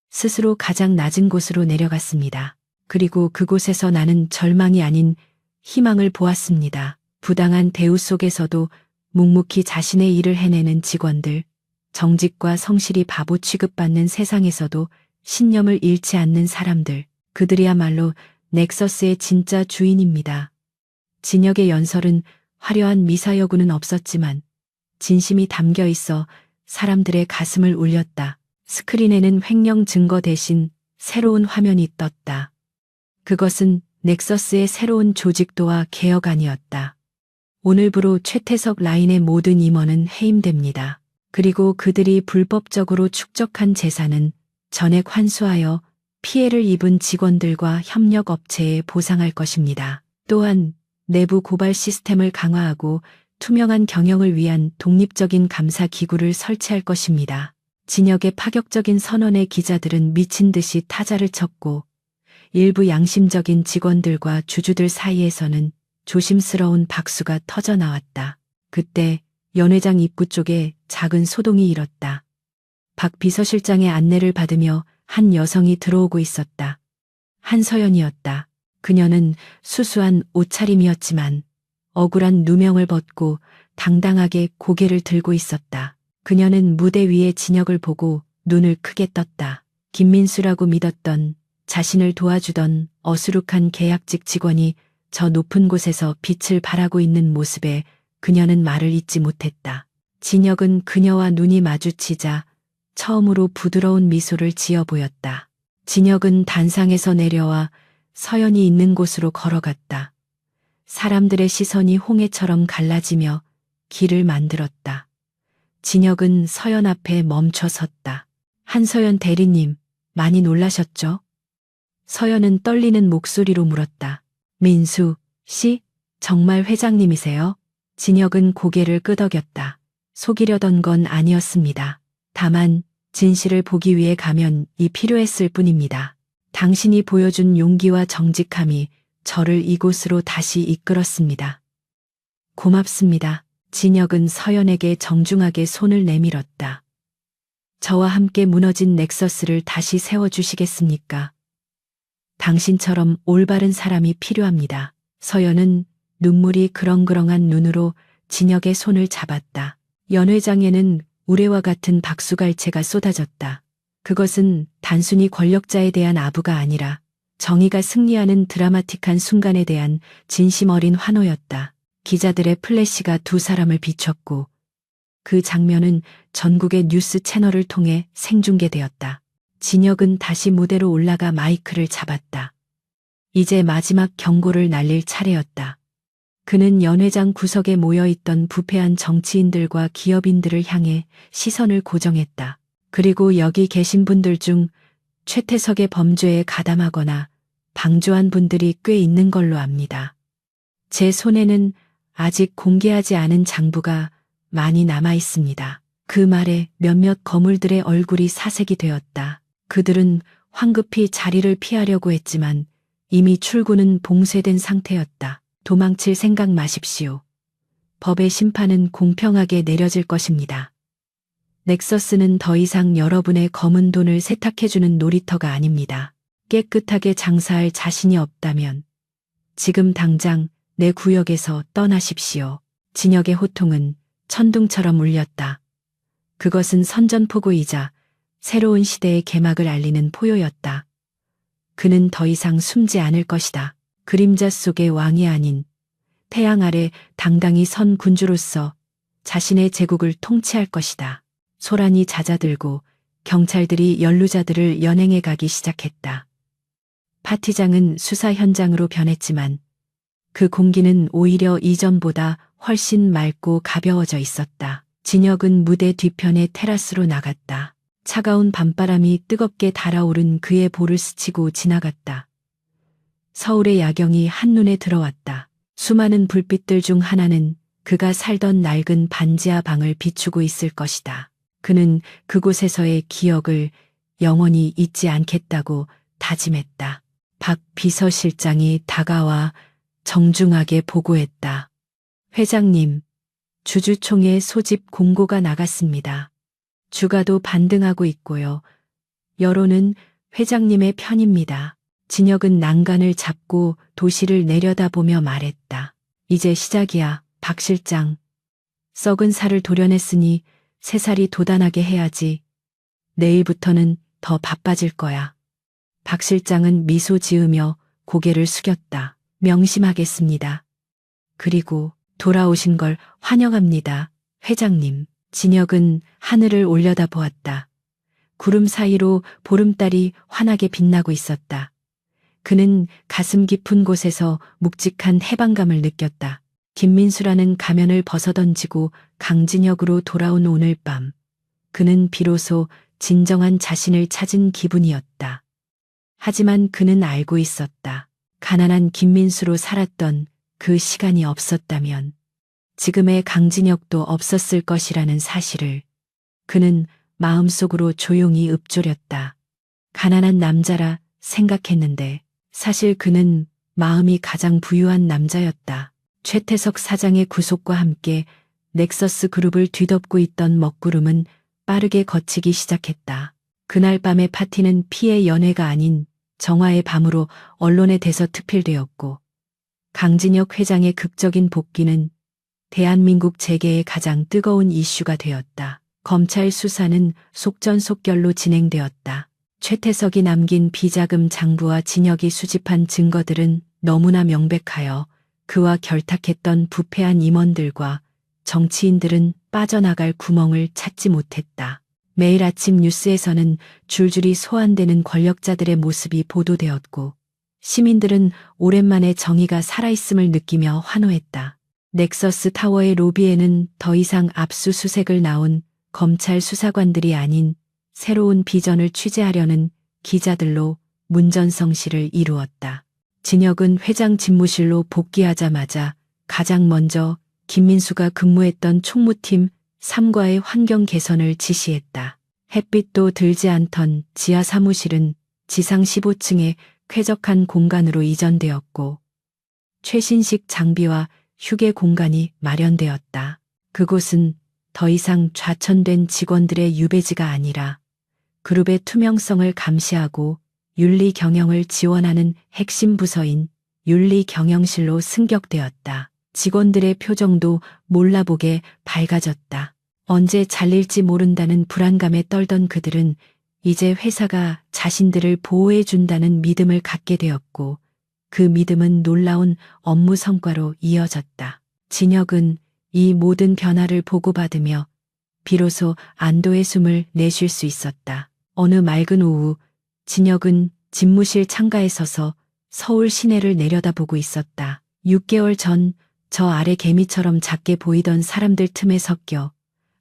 Speaker 1: 스스로 가장 낮은 곳으로 내려갔습니다. 그리고 그곳에서 나는 절망이 아닌 희망을 보았습니다. 부당한 대우 속에서도 묵묵히 자신의 일을 해내는 직원들, 정직과 성실이 바보 취급받는 세상에서도 신념을 잃지 않는 사람들, 그들이야말로 넥서스의 진짜 주인입니다. 진혁의 연설은 화려한 미사여구는 없었지만 진심이 담겨 있어 사람들의 가슴을 울렸다. 스크린에는 횡령 증거 대신 새로운 화면이 떴다. 그것은 넥서스의 새로운 조직도와 개혁안이었다. 오늘부로 최태석 라인의 모든 임원은 해임됩니다. 그리고 그들이 불법적으로 축적한 재산은 전액 환수하여 피해를 입은 직원들과 협력업체에 보상할 것입니다. 또한 내부 고발 시스템을 강화하고 투명한 경영을 위한 독립적인 감사 기구를 설치할 것입니다. 진혁의 파격적인 선언에 기자들은 미친 듯이 타자를 쳤고 일부 양심적인 직원들과 주주들 사이에서는 조심스러운 박수가 터져 나왔다. 그때 연 회장 입구 쪽에 작은 소동이 일었다. 박 비서실장의 안내를 받으며 한 여성이 들어오고 있었다. 한서연이었다. 그녀는 수수한 옷차림이었지만 억울한 누명을 벗고 당당하게 고개를 들고 있었다. 그녀는 무대 위의 진혁을 보고 눈을 크게 떴다. 김민수라고 믿었던, 자신을 도와주던 어수룩한 계약직 직원이 저 높은 곳에서 빛을 발하고 있는 모습에 그녀는 말을 잇지 못했다. 진혁은 그녀와 눈이 마주치자 처음으로 부드러운 미소를 지어 보였다. 진혁은 단상에서 내려와 서연이 있는 곳으로 걸어갔다. 사람들의 시선이 홍해처럼 갈라지며 길을 만들었다. 진혁은 서연 앞에 멈춰 섰다. 한서연 대리님, 많이 놀라셨죠? 서연은 떨리는 목소리로 물었다. 민수 씨, 정말 회장님이세요? 진혁은 고개를 끄덕였다. 속이려던 건 아니었습니다. 다만 진실을 보기 위해 가면이 필요했을 뿐입니다. 당신이 보여준 용기와 정직함이 저를 이곳으로 다시 이끌었습니다. 고맙습니다. 진혁은 서연에게 정중하게 손을 내밀었다. 저와 함께 무너진 넥서스를 다시 세워주시겠습니까? 당신처럼 올바른 사람이 필요합니다. 서연은 눈물이 그렁그렁한 눈으로 진혁의 손을 잡았다. 연회장에는 우레와 같은 박수갈채가 쏟아졌다. 그것은 단순히 권력자에 대한 아부가 아니라 정의가 승리하는 드라마틱한 순간에 대한 진심 어린 환호였다. 기자들의 플래시가 두 사람을 비췄고 그 장면은 전국의 뉴스 채널을 통해 생중계되었다. 진혁은 다시 무대로 올라가 마이크를 잡았다. 이제 마지막 경고를 날릴 차례였다. 그는 연회장 구석에 모여있던 부패한 정치인들과 기업인들을 향해 시선을 고정했다. 그리고 여기 계신 분들 중 최태석의 범죄에 가담하거나 방조한 분들이 꽤 있는 걸로 압니다. 제 손에는 아직 공개하지 않은 장부가 많이 남아 있습니다. 그 말에 몇몇 거물들의 얼굴이 사색이 되었다. 그들은 황급히 자리를 피하려고 했지만 이미 출구는 봉쇄된 상태였다. 도망칠 생각 마십시오. 법의 심판은 공평하게 내려질 것입니다. 넥서스는 더 이상 여러분의 검은 돈을 세탁해주는 놀이터가 아닙니다. 깨끗하게 장사할 자신이 없다면 지금 당장 내 구역에서 떠나십시오. 진혁의 호통은 천둥처럼 울렸다. 그것은 선전포고이자 새로운 시대의 개막을 알리는 포효였다. 그는 더 이상 숨지 않을 것이다. 그림자 속의 왕이 아닌 태양 아래 당당히 선 군주로서 자신의 제국을 통치할 것이다. 소란이 잦아들고 경찰들이 연루자들을 연행해 가기 시작했다. 파티장은 수사 현장으로 변했지만 그 공기는 오히려 이전보다 훨씬 맑고 가벼워져 있었다. 진혁은 무대 뒤편의 테라스로 나갔다. 차가운 밤바람이 뜨겁게 달아오른 그의 볼을 스치고 지나갔다. 서울의 야경이 한눈에 들어왔다. 수많은 불빛들 중 하나는 그가 살던 낡은 반지하 방을 비추고 있을 것이다. 그는 그곳에서의 기억을 영원히 잊지 않겠다고 다짐했다. 박 비서실장이 다가와 정중하게 보고했다. 회장님, 주주총회 소집 공고가 나갔습니다. 주가도 반등하고 있고요. 여론은 회장님의 편입니다. 진혁은 난간을 잡고 도시를 내려다보며 말했다. 이제 시작이야, 박 실장. 썩은 살을 도려냈으니 새살이 돋아나게 해야지. 내일부터는 더 바빠질 거야. 박 실장은 미소 지으며 고개를 숙였다. 명심하겠습니다. 그리고 돌아오신 걸 환영합니다, 회장님. 진혁은 하늘을 올려다보았다. 구름 사이로 보름달이 환하게 빛나고 있었다. 그는 가슴 깊은 곳에서 묵직한 해방감을 느꼈다. 김민수라는 가면을 벗어던지고 강진혁으로 돌아온 오늘 밤. 그는 비로소 진정한 자신을 찾은 기분이었다. 하지만 그는 알고 있었다. 가난한 김민수로 살았던 그 시간이 없었다면 지금의 강진혁도 없었을 것이라는 사실을 그는 마음속으로 조용히 읊조렸다. 가난한 남자라 생각했는데 사실 그는 마음이 가장 부유한 남자였다. 최태석 사장의 구속과 함께 넥서스 그룹을 뒤덮고 있던 먹구름은 빠르게 걷히기 시작했다. 그날 밤의 파티는 피해 연회가 아닌 정화의 밤으로 언론에 대서특필되었고 강진혁 회장의 극적인 복귀는 대한민국 재계의 가장 뜨거운 이슈가 되었다. 검찰 수사는 속전속결로 진행되었다. 최태석이 남긴 비자금 장부와 진혁이 수집한 증거들은 너무나 명백하여 그와 결탁했던 부패한 임원들과 정치인들은 빠져나갈 구멍을 찾지 못했다. 매일 아침 뉴스에서는 줄줄이 소환되는 권력자들의 모습이 보도되었고 시민들은 오랜만에 정의가 살아있음을 느끼며 환호했다. 넥서스 타워의 로비에는 더 이상 압수수색을 나온 검찰 수사관들이 아닌 새로운 비전을 취재하려는 기자들로 문전성시를 이루었다. 진혁은 회장 집무실로 복귀하자마자 가장 먼저 김민수가 근무했던 총무팀 3과의 환경 개선을 지시했다. 햇빛도 들지 않던 지하 사무실은 지상 15층에 쾌적한 공간으로 이전되었고 최신식 장비와 휴게 공간이 마련되었다. 그곳은 더 이상 좌천된 직원들의 유배지가 아니라 그룹의 투명성을 감시하고 윤리 경영을 지원하는 핵심 부서인 윤리 경영실로 승격되었다. 직원들의 표정도 몰라보게 밝아졌다. 언제 잘릴지 모른다는 불안감에 떨던 그들은 이제 회사가 자신들을 보호해준다는 믿음을 갖게 되었고 그 믿음은 놀라운 업무 성과로 이어졌다. 진혁은 이 모든 변화를 보고받으며 비로소 안도의 숨을 내쉴 수 있었다. 어느 맑은 오후 진혁은 집무실 창가에 서서 서울 시내를 내려다보고 있었다. 6개월 전 저 아래 개미처럼 작게 보이던 사람들 틈에 섞여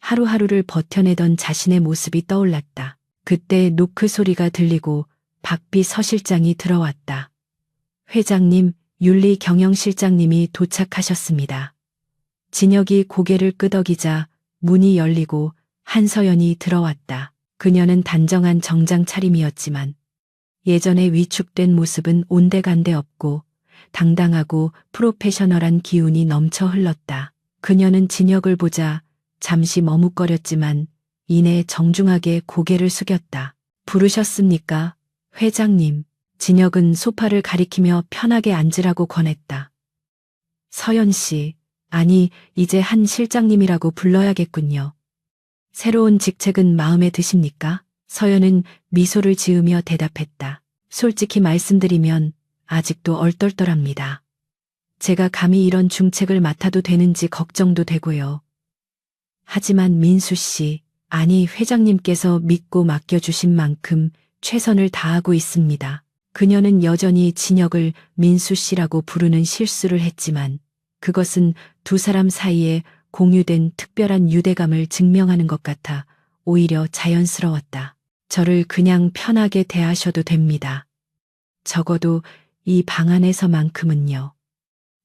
Speaker 1: 하루하루를 버텨내던 자신의 모습이 떠올랐다. 그때 노크 소리가 들리고 박비 서실장이 들어왔다. 회장님, 윤리경영실장님이 도착하셨습니다. 진혁이 고개를 끄덕이자 문이 열리고 한서연이 들어왔다. 그녀는 단정한 정장 차림이었지만 예전의 위축된 모습은 온데간데 없고 당당하고 프로페셔널한 기운이 넘쳐 흘렀다. 그녀는 진혁을 보자 잠시 머뭇거렸지만 이내 정중하게 고개를 숙였다. 부르셨습니까? 회장님. 진혁은 소파를 가리키며 편하게 앉으라고 권했다. 서연 씨, 아니 이제 한 실장님이라고 불러야겠군요. 새로운 직책은 마음에 드십니까? 서연은 미소를 지으며 대답했다. 솔직히 말씀드리면 아직도 얼떨떨합니다. 제가 감히 이런 중책을 맡아도 되는지 걱정도 되고요. 하지만 민수 씨, 아니 회장님께서 믿고 맡겨주신 만큼 최선을 다하고 있습니다. 그녀는 여전히 진혁을 민수 씨라고 부르는 실수를 했지만 그것은 두 사람 사이에 공유된 특별한 유대감을 증명하는 것 같아 오히려 자연스러웠다. 저를 그냥 편하게 대하셔도 됩니다. 적어도 이 방 안에서만큼은요.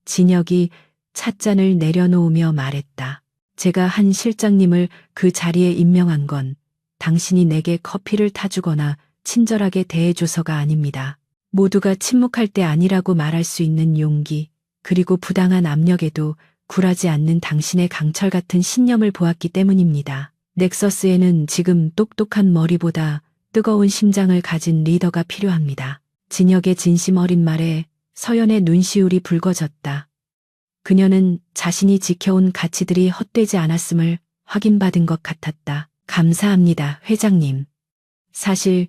Speaker 1: 진혁이 찻잔을 내려놓으며 말했다. 제가 한 실장님을 그 자리에 임명한 건 당신이 내게 커피를 타주거나 친절하게 대해줘서가 아닙니다. 모두가 침묵할 때 아니라고 말할 수 있는 용기, 그리고 부당한 압력에도 굴하지 않는 당신의 강철 같은 신념을 보았기 때문입니다. 넥서스에는 지금 똑똑한 머리보다 뜨거운 심장을 가진 리더가 필요합니다. 진혁의 진심 어린 말에 서연의 눈시울이 붉어졌다. 그녀는 자신이 지켜온 가치들이 헛되지 않았음을 확인받은 것 같았다. 감사합니다, 회장님. 사실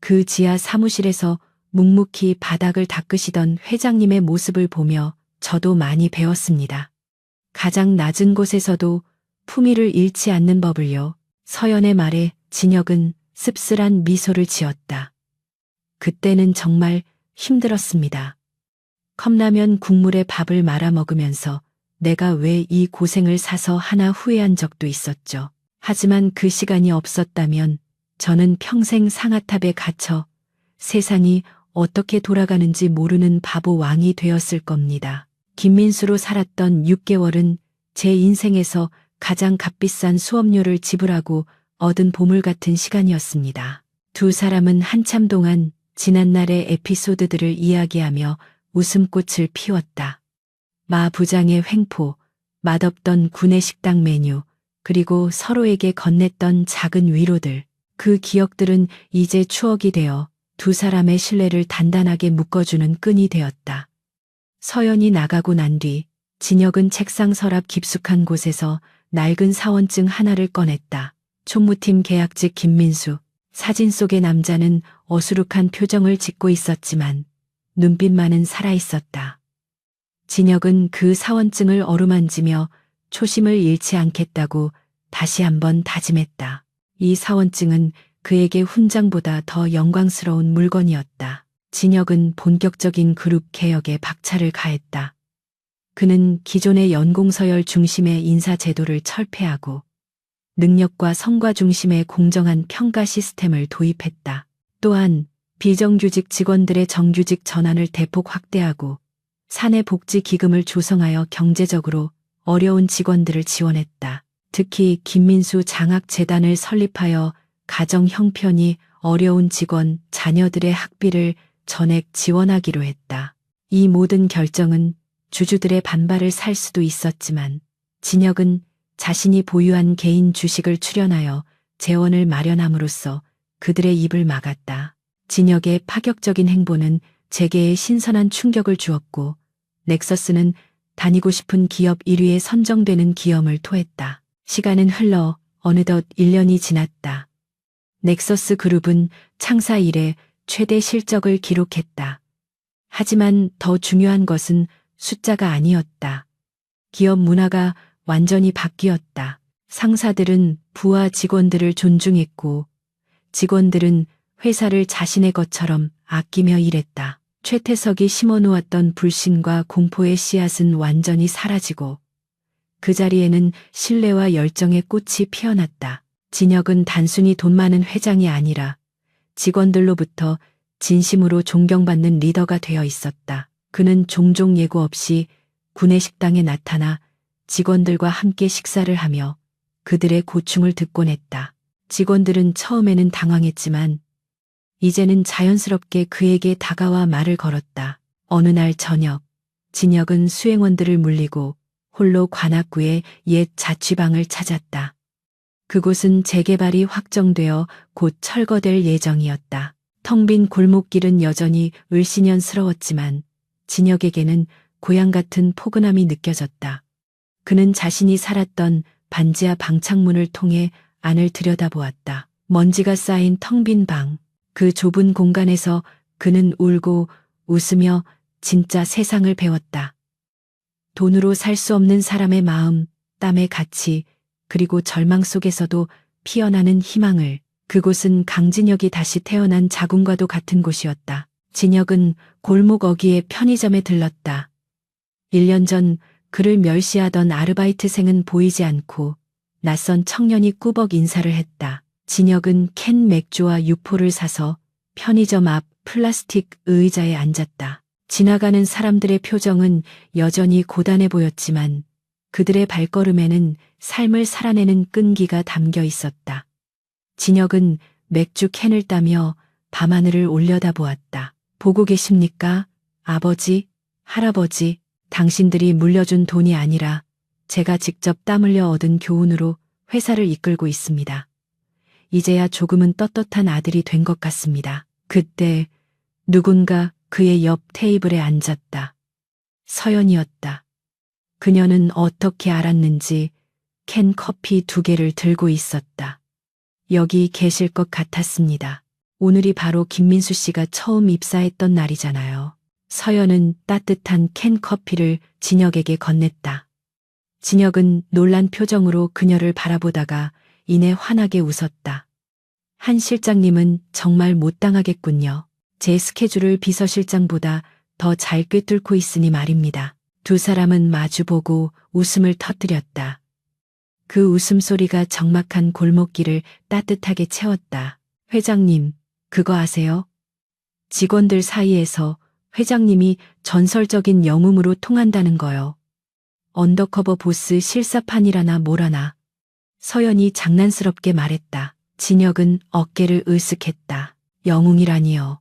Speaker 1: 그 지하 사무실에서 묵묵히 바닥을 닦으시던 회장님의 모습을 보며 저도 많이 배웠습니다. 가장 낮은 곳에서도 품위를 잃지 않는 법을요. 서연의 말에 진혁은 씁쓸한 미소를 지었다. 그때는 정말 힘들었습니다. 컵라면 국물에 밥을 말아 먹으면서 내가 왜 이 고생을 사서 하나 후회한 적도 있었죠. 하지만 그 시간이 없었다면 저는 평생 상아탑에 갇혀 세상이 어떻게 돌아가는지 모르는 바보 왕이 되었을 겁니다. 김민수로 살았던 6개월은 제 인생에서 가장 값비싼 수업료를 지불하고 얻은 보물 같은 시간이었습니다. 두 사람은 한참 동안 지난날의 에피소드들을 이야기하며 웃음꽃을 피웠다. 마 부장의 횡포, 맛없던 구내식당 메뉴, 그리고 서로에게 건넸던 작은 위로들. 그 기억들은 이제 추억이 되어 두 사람의 신뢰를 단단하게 묶어주는 끈이 되었다. 서연이 나가고 난 뒤 진혁은 책상 서랍 깊숙한 곳에서 낡은 사원증 하나를 꺼냈다. 총무팀 계약직 김민수. 사진 속의 남자는 어수룩한 표정을 짓고 있었지만 눈빛만은 살아있었다. 진혁은 그 사원증을 어루만지며 초심을 잃지 않겠다고 다시 한번 다짐했다. 이 사원증은 그에게 훈장보다 더 영광스러운 물건이었다. 진혁은 본격적인 그룹 개혁에 박차를 가했다. 그는 기존의 연공서열 중심의 인사제도를 철폐하고 능력과 성과 중심의 공정한 평가 시스템을 도입했다. 또한 비정규직 직원들의 정규직 전환을 대폭 확대하고 사내복지기금을 조성하여 경제적으로 어려운 직원들을 지원했다. 특히 김민수 장학재단을 설립하여 가정 형편이 어려운 직원, 자녀들의 학비를 전액 지원하기로 했다. 이 모든 결정은 주주들의 반발을 살 수도 있었지만 진혁은 자신이 보유한 개인 주식을 출연하여 재원을 마련함으로써 그들의 입을 막았다. 진혁의 파격적인 행보는 재계에 신선한 충격을 주었고 넥서스는 다니고 싶은 기업 1위에 선정되는 기염을 토했다. 시간은 흘러 어느덧 1년이 지났다. 넥서스 그룹은 창사 이래 최대 실적을 기록했다. 하지만 더 중요한 것은 숫자가 아니었다. 기업 문화가 완전히 바뀌었다. 상사들은 부하 직원들을 존중했고 직원들은 회사를 자신의 것처럼 아끼며 일했다. 최태석이 심어놓았던 불신과 공포의 씨앗은 완전히 사라지고 그 자리에는 신뢰와 열정의 꽃이 피어났다. 진혁은 단순히 돈 많은 회장이 아니라 직원들로부터 진심으로 존경받는 리더가 되어 있었다. 그는 종종 예고 없이 구내식당에 나타나 직원들과 함께 식사를 하며 그들의 고충을 듣곤 했다. 직원들은 처음에는 당황했지만 이제는 자연스럽게 그에게 다가와 말을 걸었다. 어느 날 저녁, 진혁은 수행원들을 물리고 홀로 관악구의 옛 자취방을 찾았다. 그곳은 재개발이 확정되어 곧 철거될 예정이었다. 텅 빈 골목길은 여전히 을씨년스러웠지만 진혁에게는 고향 같은 포근함이 느껴졌다. 그는 자신이 살았던 반지하 방창문을 통해 안을 들여다보았다. 먼지가 쌓인 텅 빈 방, 그 좁은 공간에서 그는 울고 웃으며 진짜 세상을 배웠다. 돈으로 살 수 없는 사람의 마음, 땀의 가치, 그리고 절망 속에서도 피어나는 희망을. 그곳은 강진혁이 다시 태어난 자궁과도 같은 곳이었다. 진혁은 골목 어귀의 편의점에 들렀다. 1년 전 그를 멸시하던 아르바이트생은 보이지 않고 낯선 청년이 꾸벅 인사를 했다. 진혁은 캔 맥주와 유포를 사서 편의점 앞 플라스틱 의자에 앉았다. 지나가는 사람들의 표정은 여전히 고단해 보였지만 그들의 발걸음에는 삶을 살아내는 끈기가 담겨 있었다. 진혁은 맥주 캔을 따며 밤하늘을 올려다보았다. 보고 계십니까? 아버지, 할아버지, 당신들이 물려준 돈이 아니라 제가 직접 땀 흘려 얻은 교훈으로 회사를 이끌고 있습니다. 이제야 조금은 떳떳한 아들이 된 것 같습니다. 그때 누군가 그의 옆 테이블에 앉았다. 서연이었다. 그녀는 어떻게 알았는지 캔 커피 2개를 들고 있었다. 여기 계실 것 같았습니다. 오늘이 바로 김민수 씨가 처음 입사했던 날이잖아요. 서연은 따뜻한 캔 커피를 진혁에게 건넸다. 진혁은 놀란 표정으로 그녀를 바라보다가 이내 환하게 웃었다. 한 실장님은 정말 못 당하겠군요. 제 스케줄을 비서실장보다 더 잘 꿰뚫고 있으니 말입니다. 두 사람은 마주보고 웃음을 터뜨렸다. 그 웃음소리가 적막한 골목길을 따뜻하게 채웠다. 회장님, 그거 아세요? 직원들 사이에서 회장님이 전설적인 영웅으로 통한다는 거요. 언더커버 보스 실사판이라나 뭐라나. 서연이 장난스럽게 말했다. 진혁은 어깨를 으쓱했다. 영웅이라니요.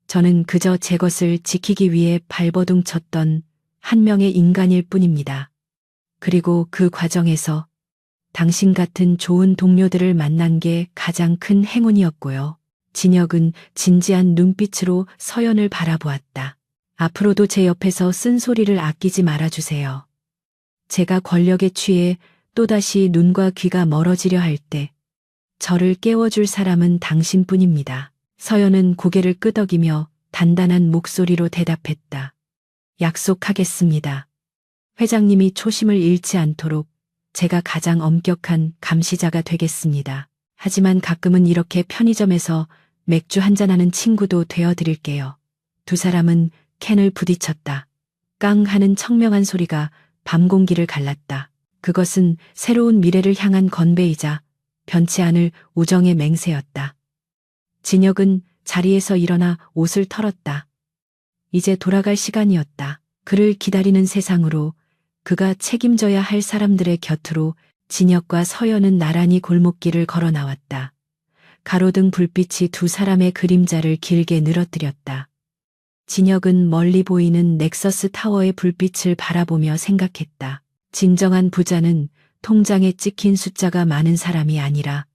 Speaker 1: 저는 그저 제 것을 지키기 위해 발버둥 쳤던 한 명의 인간일 뿐입니다. 그리고 그 과정에서 당신 같은 좋은 동료들을 만난 게 가장 큰 행운이었고요. 진혁은 진지한 눈빛으로 서연을 바라보았다. 앞으로도 제 옆에서 쓴소리를 아끼지 말아주세요. 제가 권력에 취해 또다시 눈과 귀가 멀어지려 할 때 저를 깨워줄 사람은 당신뿐입니다. 서연은 고개를 끄덕이며 단단한 목소리로 대답했다. 약속하겠습니다. 회장님이 초심을 잃지 않도록 제가 가장 엄격한 감시자가 되겠습니다. 하지만 가끔은 이렇게 편의점에서 맥주 한잔하는 친구도 되어드릴게요. 두 사람은 캔을 부딪혔다. 깡 하는 청명한 소리가 밤 공기를 갈랐다. 그것은 새로운 미래를 향한 건배이자 변치 않을 우정의 맹세였다. 진혁은 자리에서 일어나 옷을 털었다. 이제 돌아갈 시간이었다. 그를 기다리는 세상으로, 그가 책임져야 할 사람들의 곁으로. 진혁과 서연은 나란히 골목길을 걸어 나왔다. 가로등 불빛이 두 사람의 그림자를 길게 늘어뜨렸다. 진혁은 멀리 보이는 넥서스 타워의 불빛을 바라보며 생각했다. 진정한 부자는 통장에 찍힌 숫자가 많은 사람이 아니라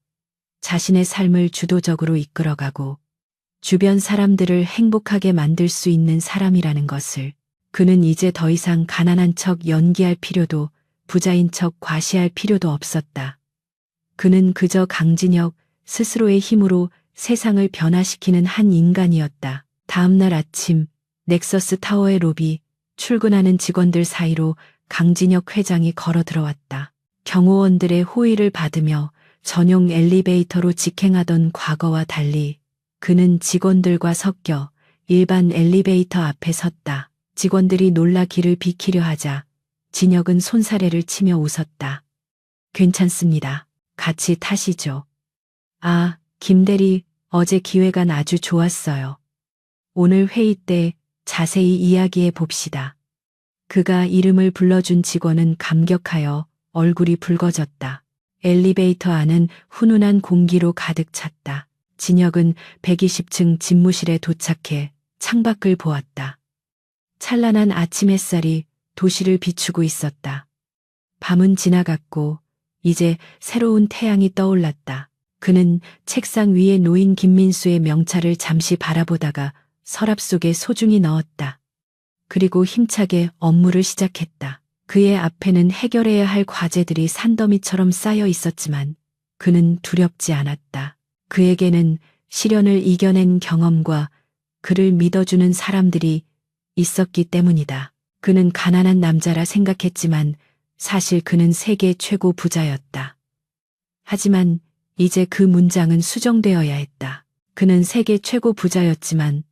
Speaker 1: 자신의 삶을 주도적으로 이끌어가고 주변 사람들을 행복하게 만들 수 있는 사람이라는 것을. 그는 이제 더 이상 가난한 척 연기할 필요도, 부자인 척 과시할 필요도 없었다. 그는 그저 강진혁 스스로의 힘으로 세상을 변화시키는 한 인간이었다. 다음 날 아침, 넥서스 타워의 로비, 출근하는 직원들 사이로 강진혁 회장이 걸어 들어왔다. 경호원들의 호의를 받으며 전용 엘리베이터로 직행하던 과거와 달리 그는 직원들과 섞여 일반 엘리베이터 앞에 섰다. 직원들이 놀라 길을 비키려 하자 진혁은 손사래를 치며 웃었다. 괜찮습니다. 같이 타시죠. 아, 김대리, 어제 기획안 아주 좋았어요. 오늘 회의 때 자세히 이야기해 봅시다. 그가 이름을 불러준 직원은 감격하여 얼굴이 붉어졌다. 엘리베이터 안은 훈훈한 공기로 가득 찼다. 진혁은 120층 집무실에 도착해 창밖을 보았다. 찬란한 아침 햇살이 도시를 비추고 있었다. 밤은 지나갔고 이제 새로운 태양이 떠올랐다. 그는 책상 위에 놓인 김민수의 명찰을 잠시 바라보다가 서랍 속에 소중히 넣었다. 그리고 힘차게 업무를 시작했다. 그의 앞에는 해결해야 할 과제들이 산더미처럼 쌓여 있었지만 그는 두렵지 않았다. 그에게는 시련을 이겨낸 경험과 그를 믿어주는 사람들이 있었기 때문이다. 그는 가난한 남자라 생각했지만 사실 그는 세계 최고 부자였다. 하지만 이제 그 문장은 수정되어야 했다. 그는 세계 최고 부자였지만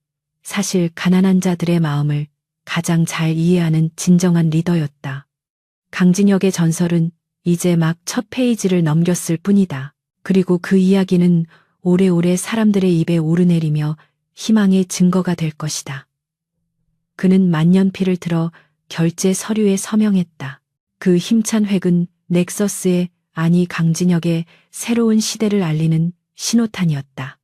Speaker 1: 사실 가난한 자들의 마음을 가장 잘 이해하는 진정한 리더였다. 강진혁의 전설은 이제 막 첫 페이지를 넘겼을 뿐이다. 그리고 그 이야기는 오래오래 사람들의 입에 오르내리며 희망의 증거가 될 것이다. 그는 만년필을 들어 결제 서류에 서명했다. 그 힘찬 획은 넥서스의, 아니 강진혁의 새로운 시대를 알리는 신호탄이었다.